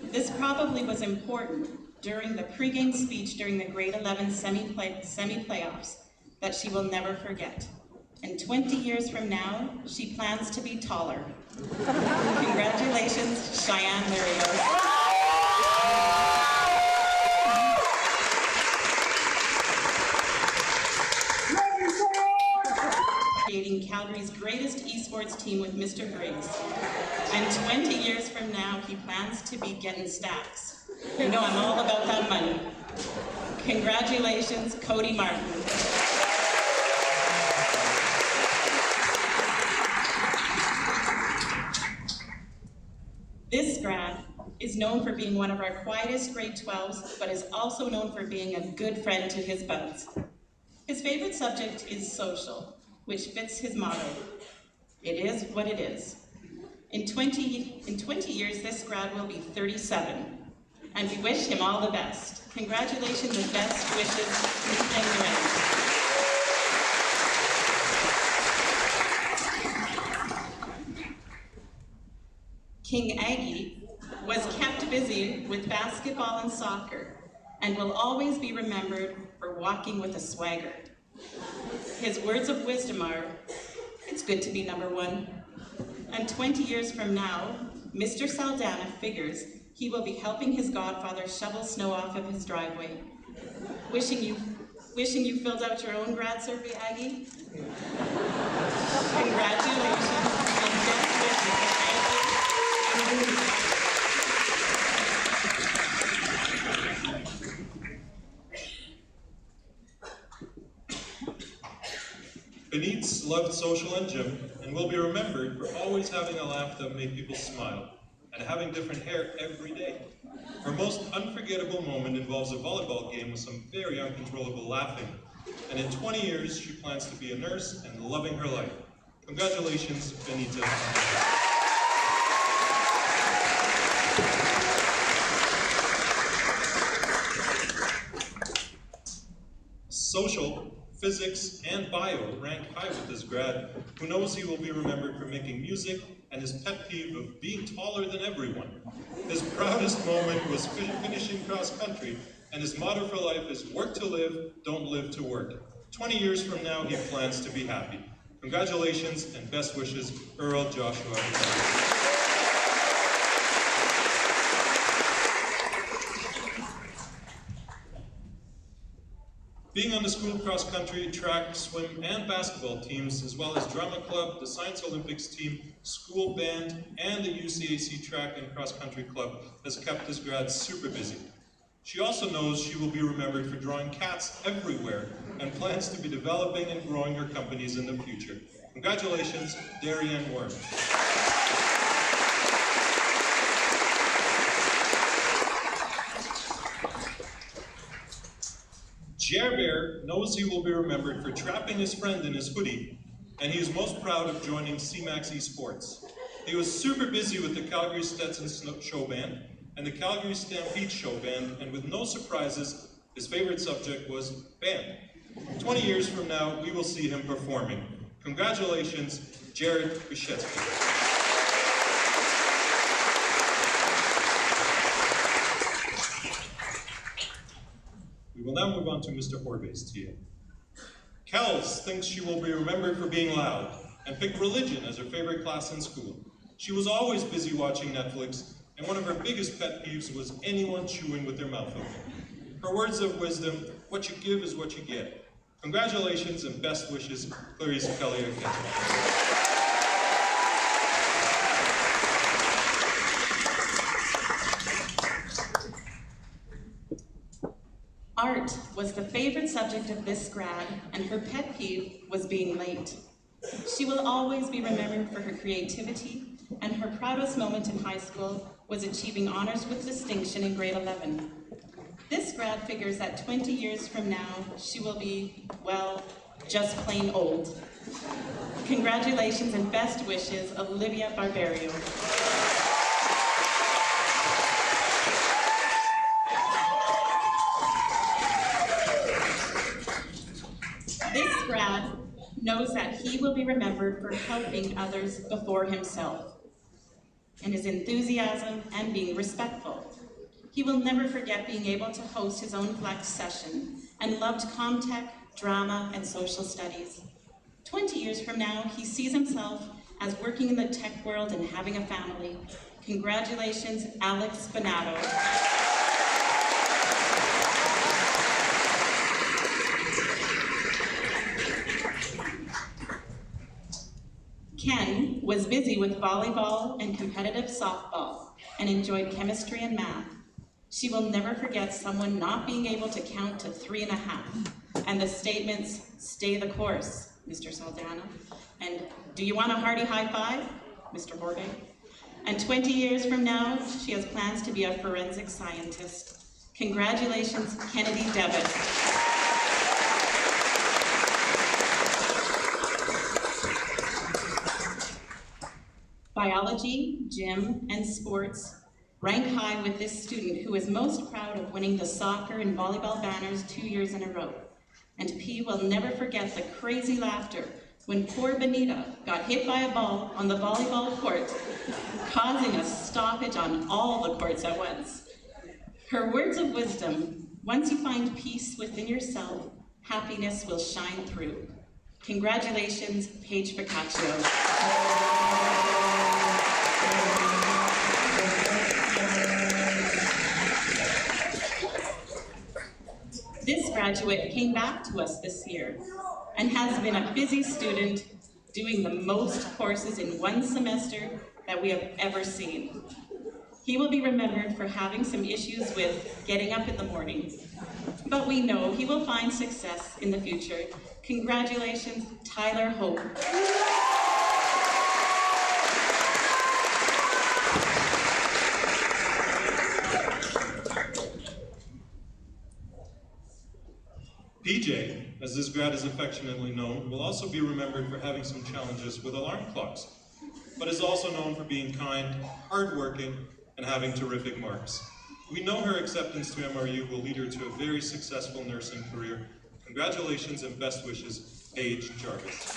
This probably was important during the pregame speech during the grade 11 semi-playoffs that she will never forget. And 20 years from now, she plans to be taller. Congratulations, Cheyenne Larios. creating Calgary's greatest esports team with Mr. Griggs. And 20 years from now, he plans to be getting stacks. You know I'm all about that money. Congratulations, Cody Martin. This grad is known for being one of our quietest grade 12s, but is also known for being a good friend to his buds. His favorite subject is social, which fits his motto, "It is what it is." In 20 years, this grad will be 37, and we wish him all the best. Congratulations and best wishes, and King Aggie was kept busy with basketball and soccer, and will always be remembered for walking with a swagger. His words of wisdom are, "It's good to be number one." And 20 years from now, Mr. Saldana figures he will be helping his godfather shovel snow off of his driveway. Wishing you filled out your own grad survey, Aggie. Congratulations and best wishes to Aggie. Benitez loved social and gym, and will be remembered for always having a laugh that made people smile, and having different hair every day. Her most unforgettable moment involves a volleyball game with some very uncontrollable laughing, and in 20 years, she plans to be a nurse and loving her life. Congratulations, Benitez. Social, physics, and bio rank high with this grad, who knows he will be remembered for making music and his pet peeve of being taller than everyone. His proudest moment was finishing cross country, and his motto for life is work to live, don't live to work. 20 years from now, he plans to be happy. Congratulations and best wishes, Earl Joshua. Being on the school cross-country, track, swim, and basketball teams, as well as drama club, the Science Olympics team, school band, and the UCAC track and cross-country club has kept this grad super busy. She also knows she will be remembered for drawing cats everywhere and plans to be developing and growing her companies in the future. Congratulations, Darianne Worm. Jer Bear knows he will be remembered for trapping his friend in his hoodie, and he is most proud of joining CMAX Esports. He was super busy with the Calgary Stetson Show Band and the Calgary Stampede Show Band, and with no surprises, his favorite subject was band. 20 years from now, we will see him performing. Congratulations, Jared Wyszewski. We will now move on to Mr. Horvey's TA. Kels thinks she will be remembered for being loud and picked religion as her favorite class in school. She was always busy watching Netflix, and one of her biggest pet peeves was anyone chewing with their mouth open. Her words of wisdom, what you give is what you get. Congratulations and best wishes, Clarice Collier. Art was the favorite subject of this grad, and her pet peeve was being late. She will always be remembered for her creativity, and her proudest moment in high school was achieving honors with distinction in grade 11. This grad figures that 20 years from now, she will be, well, just plain old. Congratulations and best wishes, Olivia Barbario. This grad knows that he will be remembered for helping others before himself, and his enthusiasm and being respectful. He will never forget being able to host his own flex session and loved Comtech, drama, and social studies. 20 years from now, he sees himself as working in the tech world and having a family. Congratulations, Alex Bonato. Ken was busy with volleyball and competitive softball and enjoyed chemistry and math. She will never forget someone not being able to count to 3.5 and the statements, "Stay the course, Mr. Saldana," and "Do you want a hearty high five, Mr. Horvath?" And 20 years from now, she has plans to be a forensic scientist. Congratulations, Kennedy Devitt. Biology, gym, and sports rank high with this student who is most proud of winning the soccer and volleyball banners 2 years in a row. And P will never forget the crazy laughter when poor Benita got hit by a ball on the volleyball court, causing a stoppage on all the courts at once. Her words of wisdom: once you find peace within yourself, happiness will shine through. Congratulations, Paige Boccaccio. This graduate came back to us this year and has been a busy student doing the most courses in one semester that we have ever seen. He will be remembered for having some issues with getting up in the morning, but we know he will find success in the future. Congratulations, Tyler Hope. PJ, as this grad is affectionately known, will also be remembered for having some challenges with alarm clocks, but is also known for being kind, hardworking, and having terrific marks. We know her acceptance to MRU will lead her to a very successful nursing career. Congratulations and best wishes, Paige Jarvis.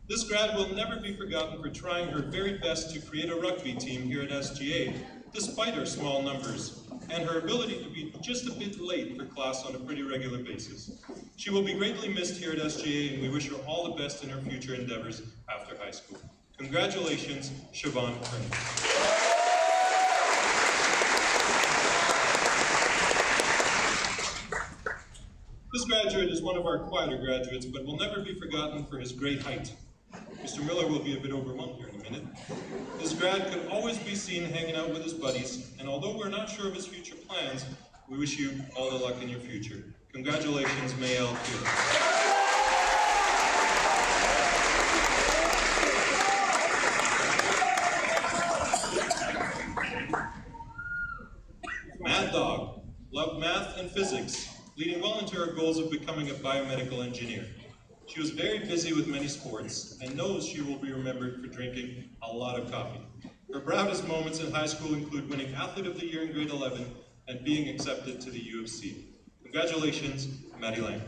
This grad will never be forgotten for trying her very best to create a rugby team here at SGA, despite her small numbers, and her ability to be just a bit late for class on a pretty regular basis. She will be greatly missed here at SGA, and we wish her all the best in her future endeavors after high school. Congratulations, Siobhan Kearney. This graduate is one of our quieter graduates, but will never be forgotten for his great height. Mr. Miller will be a bit overwhelmed here in a minute. This grad could always be seen hanging out with his buddies, and although we're not sure of his future plans, we wish you all the luck in your future. Congratulations, Mayel Kuhn. Mad Dog loved math and physics, leading well into her goals of becoming a biomedical engineer. She was very busy with many sports and knows she will be remembered for drinking a lot of coffee. Her proudest moments in high school include winning Athlete of the Year in grade 11 and being accepted to the U of C. Congratulations, Maddie Lang.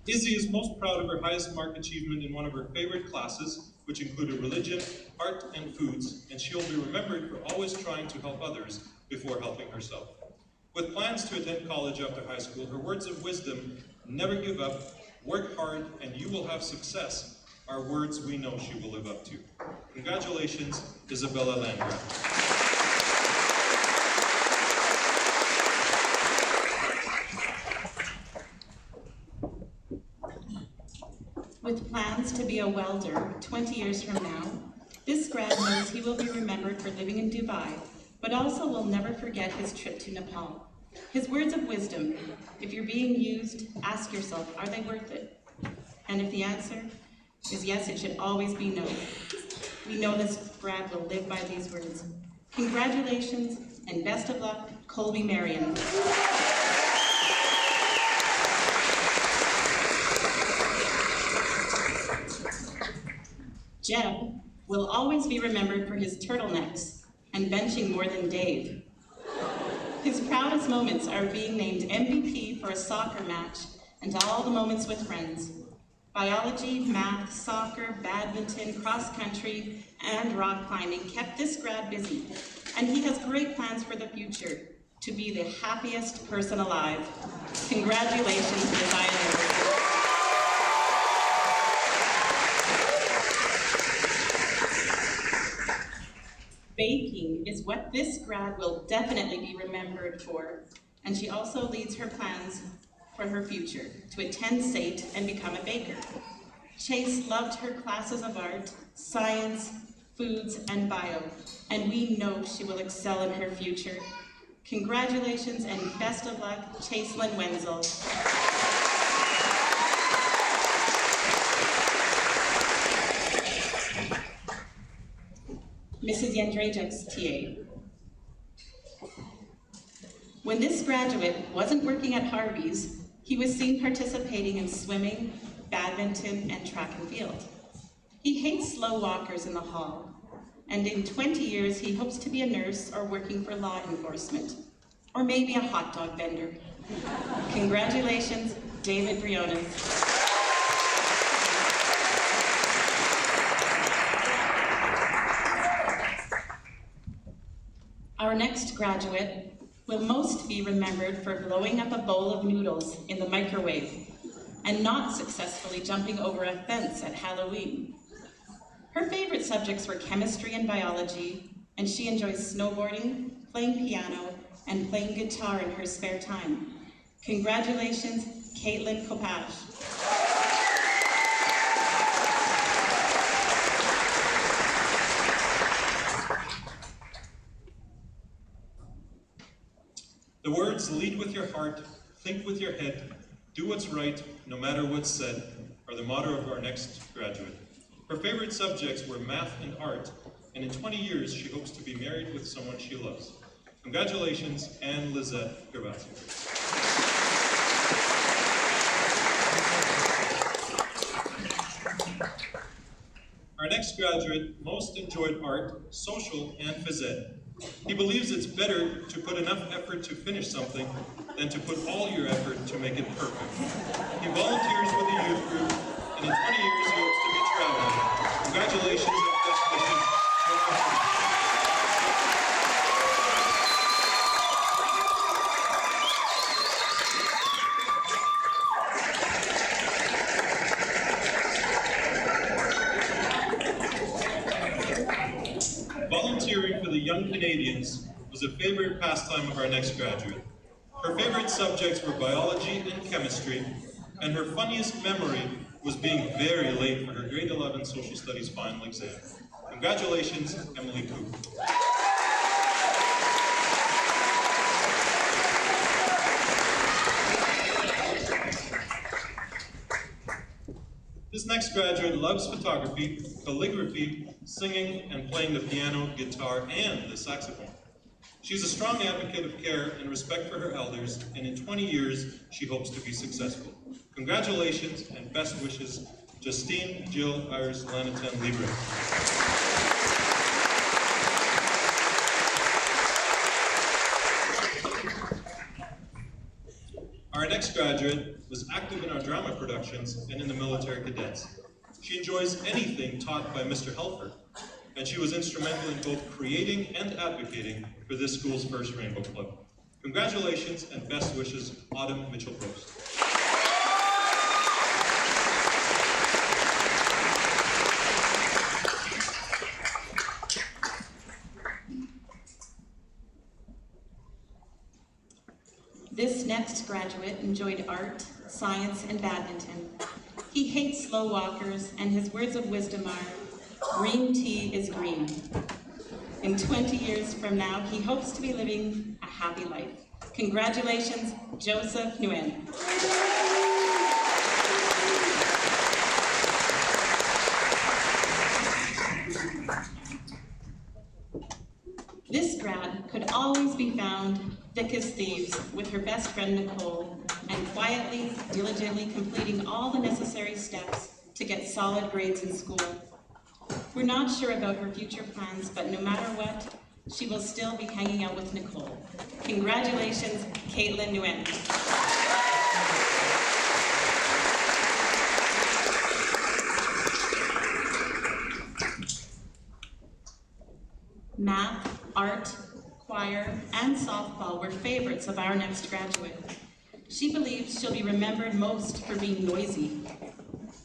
Izzy is most proud of her highest mark achievement in one of her favorite classes, which included religion, art, and foods, and she'll be remembered for always trying to help others before helping herself. With plans to attend college after high school, her words of wisdom, "Never give up, work hard, and you will have success," are words we know she will live up to. Congratulations, Isabella Landgraf. With plans to be a welder 20 years from now, this grad knows he will be remembered for living in Dubai, but also will never forget his trip to Nepal. His words of wisdom: if you're being used, ask yourself, are they worth it? And if the answer is yes, it should always be no. We know this grad will live by these words. Congratulations and best of luck, Colby Marion. Jeb will always be remembered for his turtlenecks and benching more than Dave. His proudest moments are being named MVP for a soccer match and all the moments with friends. Biology, math, soccer, badminton, cross country, and rock climbing kept this grad busy, and he has great plans for the future to be the happiest person alive. Congratulations, Desire. Baking is what this grad will definitely be remembered for, and she also leads her plans for her future, to attend SAIT and become a baker. Chase loved her classes of art, science, foods, and bio, and we know she will excel in her future. Congratulations and best of luck, Chaselyn Wenzel. Mrs. Yendrajek's TA. When this graduate wasn't working at Harvey's, he was seen participating in swimming, badminton, and track and field. He hates slow walkers in the hall, and in 20 years he hopes to be a nurse or working for law enforcement, or maybe a hot dog vendor. Congratulations, David Briones. Our next graduate will most be remembered for blowing up a bowl of noodles in the microwave and not successfully jumping over a fence at Halloween. Her favorite subjects were chemistry and biology, and she enjoys snowboarding, playing piano, and playing guitar in her spare time. Congratulations, Caitlin Kopach. The words "lead with your heart, think with your head, do what's right, no matter what's said" are the motto of our next graduate. Her favorite subjects were math and art, and in 20 years she hopes to be married with someone she loves. Congratulations, Anne Lizette Gervasio. Our next graduate most enjoyed art, social, and phys ed. He believes it's better to put enough effort to finish something than to put all your effort to make it perfect. He volunteers with a youth group, and in 20 years he hopes to be traveling. Congratulations and best wishes. Volunteering for the Young Canadians was a favorite pastime of our next graduate. Her favorite subjects were biology and chemistry, and her funniest memory was being very late for her grade 11 social studies final exam. Congratulations, Emily Coop. This next graduate loves photography, calligraphy, singing, and playing the piano, guitar, and the saxophone. She's a strong advocate of care and respect for her elders, and in 20 years, she hopes to be successful. Congratulations and best wishes, Justine Jill Ayers Lanitan Libre. Our next graduate was active in our drama productions and in the military cadets. She enjoys anything taught by Mr. Helfer, and she was instrumental in both creating and advocating for this school's first Rainbow Club. Congratulations and best wishes, Autumn Mitchell-Post. This next graduate enjoyed art, science, and badminton. He hates slow walkers, and his words of wisdom are, "Green tea is green." In 20 years from now, he hopes to be living a happy life. Congratulations, Joseph Nguyen. This grad could always be found thick as thieves with her best friend Nicole, and quietly, diligently completing all the necessary steps to get solid grades in school. We're not sure about her future plans, but no matter what, she will still be hanging out with Nicole. Congratulations, Caitlin Nguyen. Math, art, choir, and softball were favorites of our next graduate. She believes she'll be remembered most for being noisy.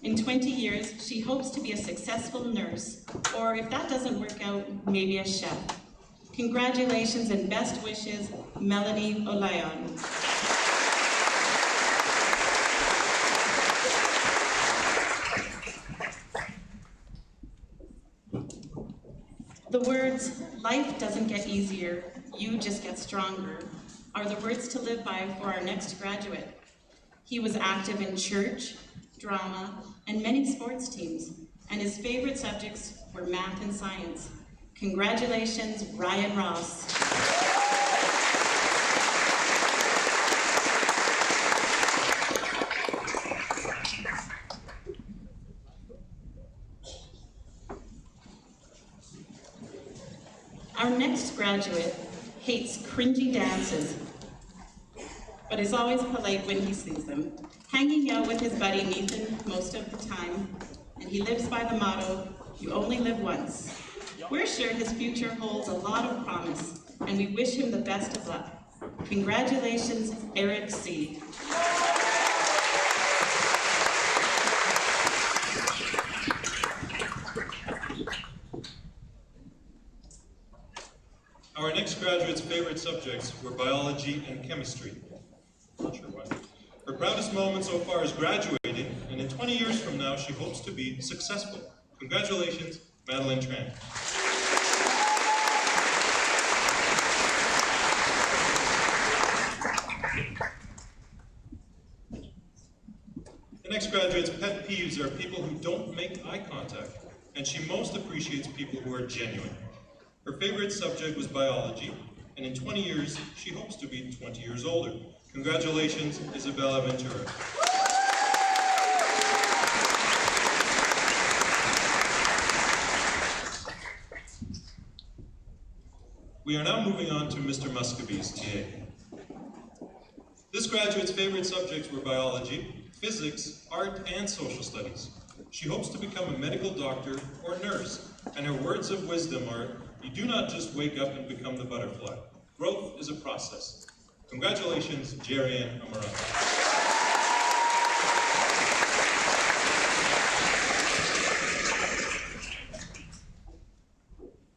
In 20 years, she hopes to be a successful nurse, or if that doesn't work out, maybe a chef. Congratulations and best wishes, Melanie Olayon. The words, "Life doesn't get easier, you just get stronger," are the words to live by for our next graduate. He was active in church, drama, and many sports teams, and his favorite subjects were math and science. Congratulations, Ryan Ross. Our next graduate hates cringy dances, but is always polite when he sees them, hanging out with his buddy Nathan most of the time, and he lives by the motto, "You only live once." We're sure his future holds a lot of promise, and we wish him the best of luck. Congratulations, Eric C. Our next graduate's favorite subjects were biology and chemistry. Not sure why. Her proudest moment so far is graduating, and in 20 years from now, she hopes to be successful. Congratulations, Madeline Tran. The next graduate's pet peeves are people who don't make eye contact, and she most appreciates people who are genuine. Her favorite subject was biology, and in 20 years, she hopes to be 20 years older. Congratulations, Isabella Ventura. We are now moving on to Mr. Muscovy's TA. This graduate's favorite subjects were biology, physics, art, and social studies. She hopes to become a medical doctor or nurse, and her words of wisdom are, "You do not just wake up and become the butterfly. Growth is a process." Congratulations, Jerry-Ann Amarante.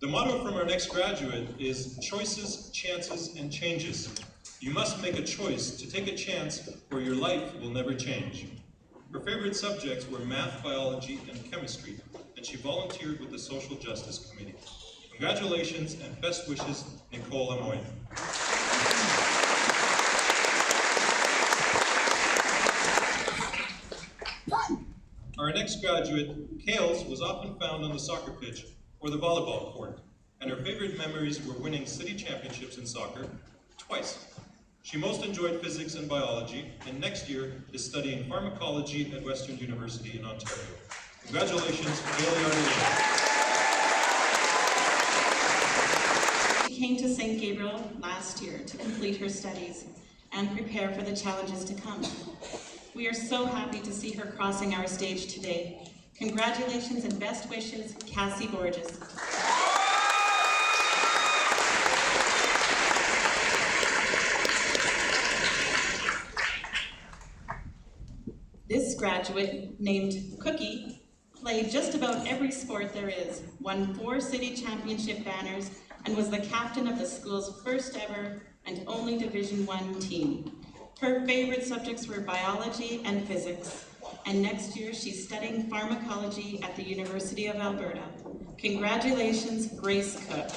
The motto from our next graduate is choices, chances, and changes. You must make a choice to take a chance or your life will never change. Her favorite subjects were math, biology, and chemistry, and she volunteered with the Social Justice Committee. Congratulations and best wishes, Nicole Amoy. Our next graduate, Kales, was often found on the soccer pitch or the volleyball court, and her favorite memories were winning city championships in soccer twice. She most enjoyed physics and biology, and next year is studying pharmacology at Western University in Ontario. Congratulations, Bailey Ardelino. She came to St. Gabriel last year to complete her studies and prepare for the challenges to come. We are so happy to see her crossing our stage today. Congratulations and best wishes, Cassie Borges. This graduate, named Cookie, played just about every sport there is, won 4 city championship banners, and was the captain of the school's first ever and only Division I team. Her favorite subjects were biology and physics, and next year she's studying pharmacology at the University of Alberta. Congratulations, Grace Cook.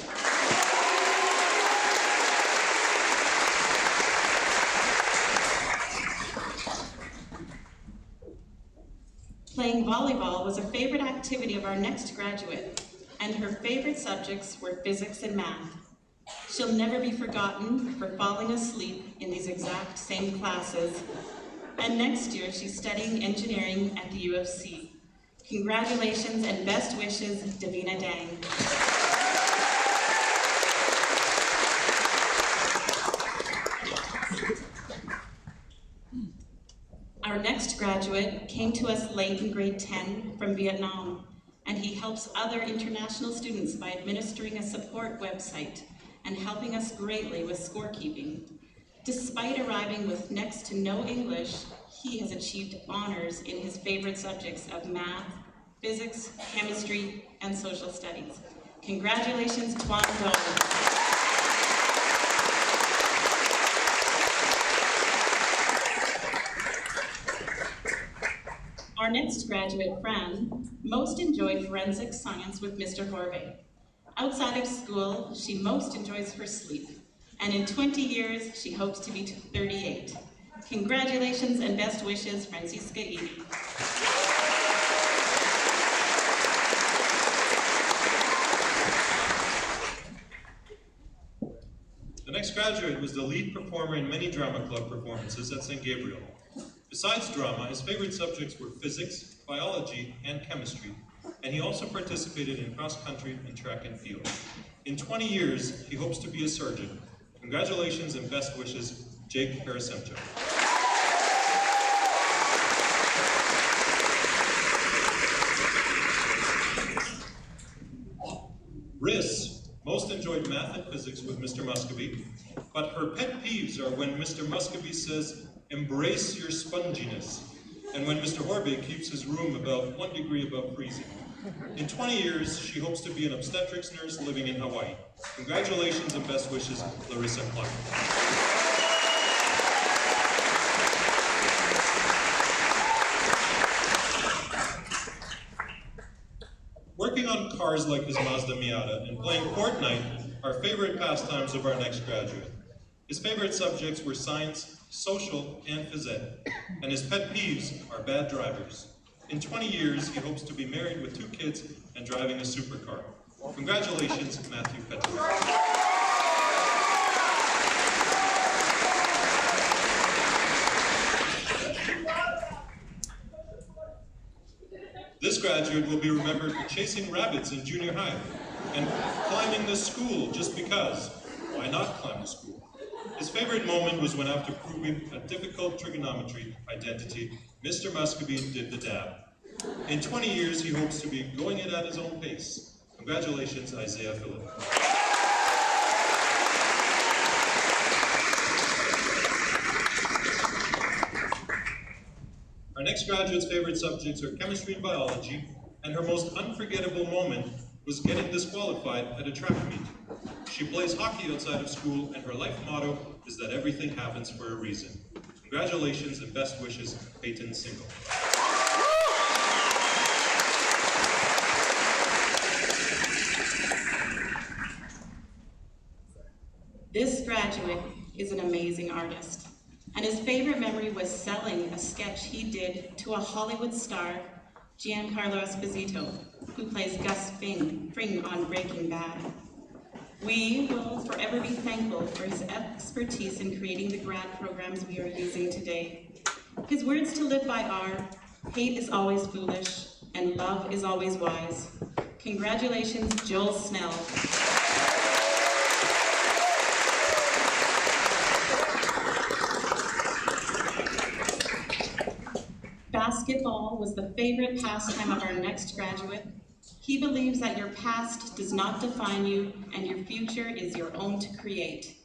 Playing volleyball was a favorite activity of our next graduate, and her favorite subjects were physics and math. She'll never be forgotten for falling asleep in these exact same classes, and next year she's studying engineering at the U of C. Congratulations and best wishes, Davina Dang. Our next graduate came to us late in grade 10 from Vietnam, and he helps other international students by administering a support website and helping us greatly with scorekeeping. Despite arriving with next to no English, he has achieved honors in his favorite subjects of math, physics, chemistry, and social studies. Congratulations, Tuan Do. Our next graduate, Fran, most enjoyed forensic science with Mr. Horvey. Outside of school, she most enjoys her sleep, and in 20 years, she hopes to be 38. Congratulations and best wishes, Francisca Edie. The next graduate was the lead performer in many drama club performances at St. Gabriel. Besides drama, his favorite subjects were physics, biology, and chemistry, and he also participated in cross-country and track and field. In 20 years, he hopes to be a surgeon. Congratulations and best wishes, Jake Harasemchuk. Riss most enjoyed math and physics with Mr. Muscovy, but her pet peeves are when Mr. Muscovy says, "Embrace your sponginess," and when Mr. Horvey keeps his room about 1 degree above freezing. In 20 years, she hopes to be an obstetrics nurse living in Hawaii. Congratulations and best wishes, Larissa Clark. Working on cars like his Mazda Miata and playing Fortnite are favorite pastimes of our next graduate. His favorite subjects were science, social, and phys ed, and his pet peeves are bad drivers. In 20 years, he hopes to be married with 2 kids and driving a supercar. Congratulations, Matthew Pettis. This graduate will be remembered for chasing rabbits in junior high and climbing the school just because. Why not climb the school? His favorite moment was when, after proving a difficult trigonometry identity, Mr. Muscovy did the dab. In 20 years, he hopes to be going it at his own pace. Congratulations, Isaiah Phillip. Our next graduate's favorite subjects are chemistry and biology, and her most unforgettable moment was getting disqualified at a track meet. She plays hockey outside of school, and her life motto is that everything happens for a reason. Congratulations and best wishes, Peyton Single. This graduate is an amazing artist, and his favorite memory was selling a sketch he did to a Hollywood star, Giancarlo Esposito, who plays Gus Fring on Breaking Bad. We will forever be thankful for his expertise in creating the grad programs we are using today. His words to live by are, "Hate is always foolish, and love is always wise." Congratulations, Joel Snell. Basketball was the favorite pastime of our next graduate. He believes that your past does not define you and your future is your own to create.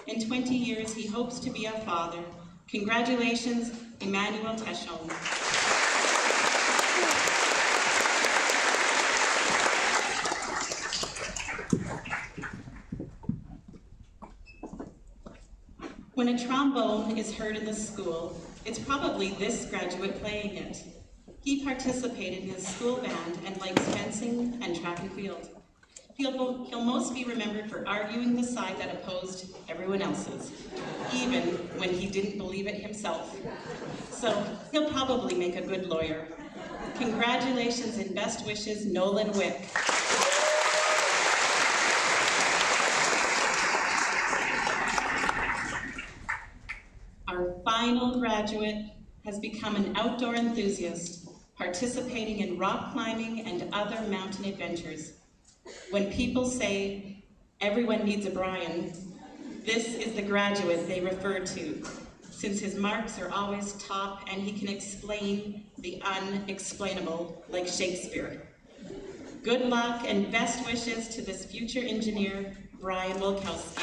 In 20 years, he hopes to be a father. Congratulations, Emmanuel Teschel. When a trombone is heard in the school, it's probably this graduate playing it. He participated in his school band and likes fencing and track and field. He'll most be remembered for arguing the side that opposed everyone else's, even when he didn't believe it himself. So he'll probably make a good lawyer. Congratulations and best wishes, Nolan Wick. Our final graduate has become an outdoor enthusiast, participating in rock climbing and other mountain adventures. When people say, everyone needs a Brian, this is the graduate they refer to, since his marks are always top and he can explain the unexplainable like Shakespeare. Good luck and best wishes to this future engineer, Brian Wilkowski.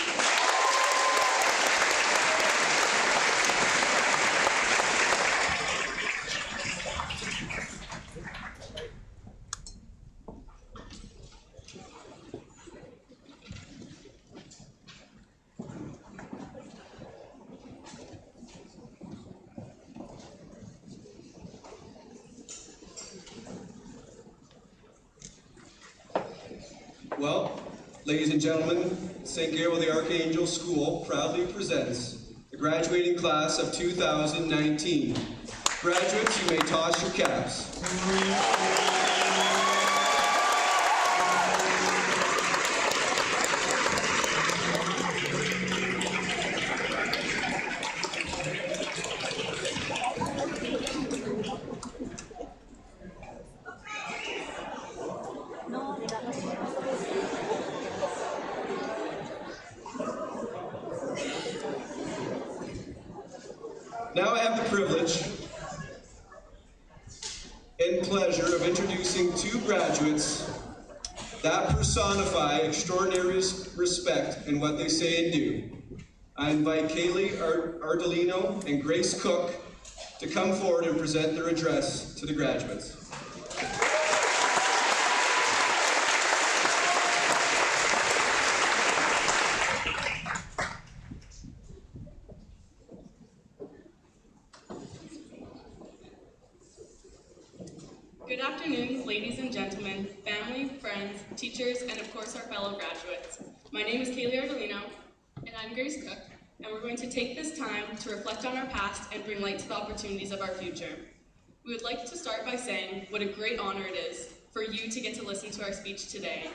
Well, ladies and gentlemen, St. Gabriel the Archangel School proudly presents the graduating class of 2019. Graduates, you may toss your caps. Now I have the privilege and pleasure of introducing two graduates that personify extraordinary respect in what they say and do. I invite Kaylee Ardolino and Grace Cook to come forward and present their address to the graduates. Good afternoon, ladies and gentlemen, family, friends, teachers, and of course our fellow graduates. My name is Kaylee Ardolino. And I'm Grace Cook. And we're going to take this time to reflect on our past and bring light to the opportunities of our future. We would like to start by saying what a great honor it is for you to get to listen to our speech today.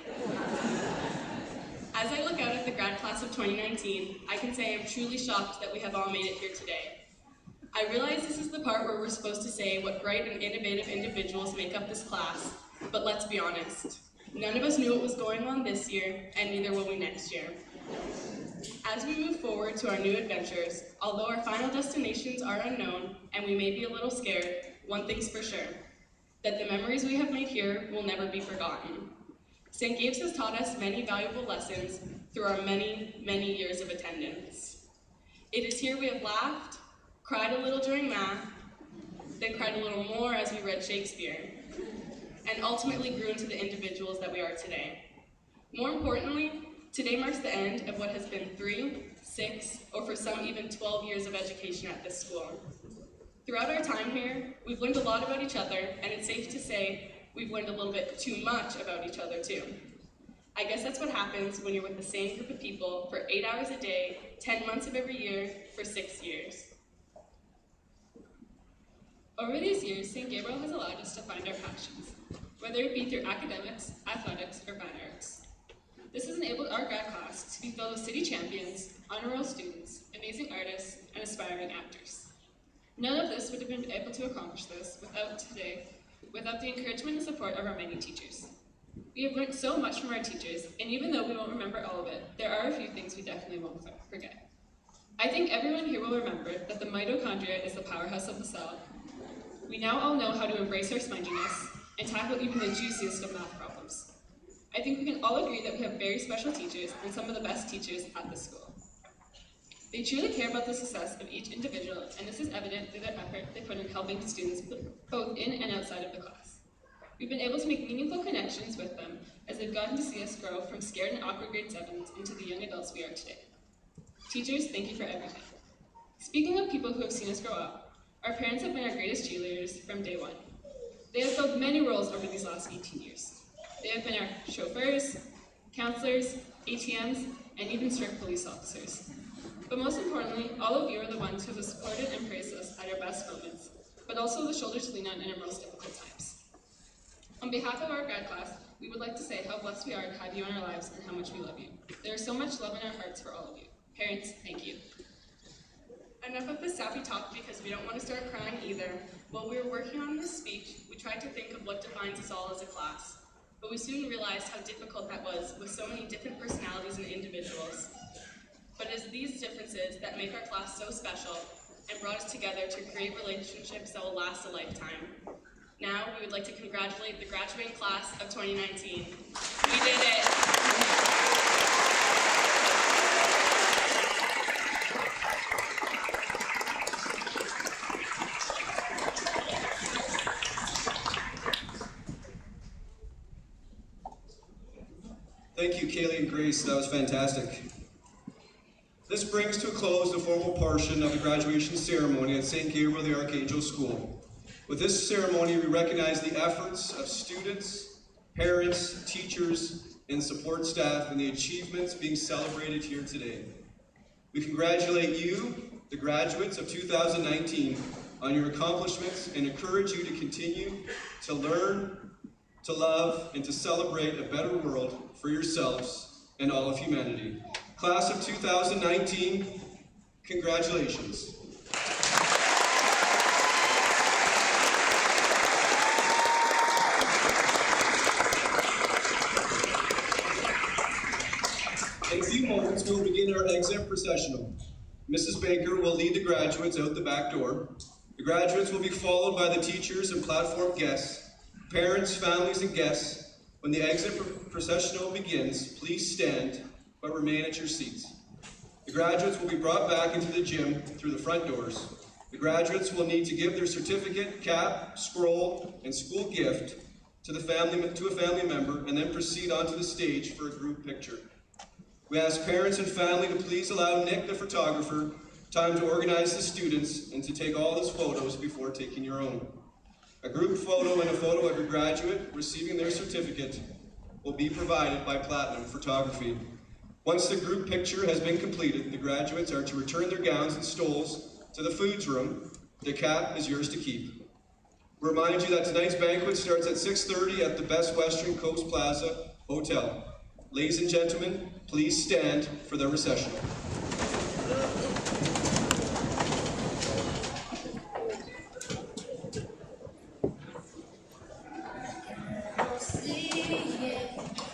As I look out at the grad class of 2019, I can say I'm truly shocked that we have all made it here today. I realize this is the part where we're supposed to say what bright and innovative individuals make up this class, but let's be honest. None of us knew what was going on this year, and neither will we next year. As we move forward to our new adventures, although our final destinations are unknown and we may be a little scared, one thing's for sure, that the memories we have made here will never be forgotten. St. Gabe's has taught us many valuable lessons through our many, many years of attendance. It is here we have laughed, cried a little during math, then cried a little more as we read Shakespeare, and ultimately grew into the individuals that we are today. More importantly, today marks the end of what has been 3, 6, or for some even 12 years of education at this school. Throughout our time here, we've learned a lot about each other, and it's safe to say we've learned a little bit too much about each other too. I guess that's what happens when you're with the same group of people for 8 hours a day, 10 months of every year, for 6 years. Over these years, St. Gabriel has allowed us to find our passions, whether it be through academics, athletics, or fine arts. This has enabled our grad class to be filled with city champions, honor roll students, amazing artists, and aspiring actors. None of this would have been able to accomplish this without the encouragement and support of our many teachers. We have learned so much from our teachers, and even though we won't remember all of it, there are a few things we definitely won't forget. I think everyone here will remember that the mitochondria is the powerhouse of the cell. We now all know how to embrace our smudginess and tackle even the juiciest of math problems. I think we can all agree that we have very special teachers and some of the best teachers at this school. They truly care about the success of each individual, and this is evident through their effort they put in helping students both in and outside of the class. We've been able to make meaningful connections with them as they've gotten to see us grow from scared and awkward grade 7s into the young adults we are today. Teachers, thank you for everything. Speaking of people who have seen us grow up, our parents have been our greatest cheerleaders from day one. They have filled many roles over these last 18 years. They have been our chauffeurs, counselors, ATMs, and even strict police officers. But most importantly, all of you are the ones who have supported and praised us at our best moments, but also the shoulder to lean on in our most difficult times. On behalf of our grad class, we would like to say how blessed we are to have you in our lives and how much we love you. There is so much love in our hearts for all of you. Parents, thank you. Enough of the sappy talk because we don't want to start crying either. While we were working on this speech, we tried to think of what defines us all as a class. But we soon realized how difficult that was with so many different personalities and individuals. But it's these differences that make our class so special and brought us together to create relationships that will last a lifetime. Now, we would like to congratulate the graduating class of 2019. We did it! Thank you, Kaylee and Grace. That was fantastic. This brings to a close the formal portion of the graduation ceremony at St. Gabriel the Archangel School. With this ceremony, we recognize the efforts of students, parents, teachers, and support staff and the achievements being celebrated here today. We congratulate you, the graduates of 2019, on your accomplishments and encourage you to continue to learn, to love, and to celebrate a better world for yourselves and all of humanity. Class of 2019, congratulations. In a few moments, we'll begin our exit processional. Mrs. Baker will lead the graduates out the back door. The graduates will be followed by the teachers and platform guests, parents, families, and guests. When the exit processional begins, please stand, but remain at your seats. The graduates will be brought back into the gym through the front doors. The graduates will need to give their certificate, cap, scroll, and school gift to a family member, and then proceed onto the stage for a group picture. We ask parents and family to please allow Nick, the photographer, time to organize the students and to take all his photos before taking your own. A group photo and a photo of your graduate receiving their certificate will be provided by Platinum Photography. Once the group picture has been completed, the graduates are to return their gowns and stoles to the foods room. The cap is yours to keep. We remind you that tonight's banquet starts at 6:30 at the Best Western Coast Plaza Hotel. Ladies and gentlemen, please stand for the recessional. See it.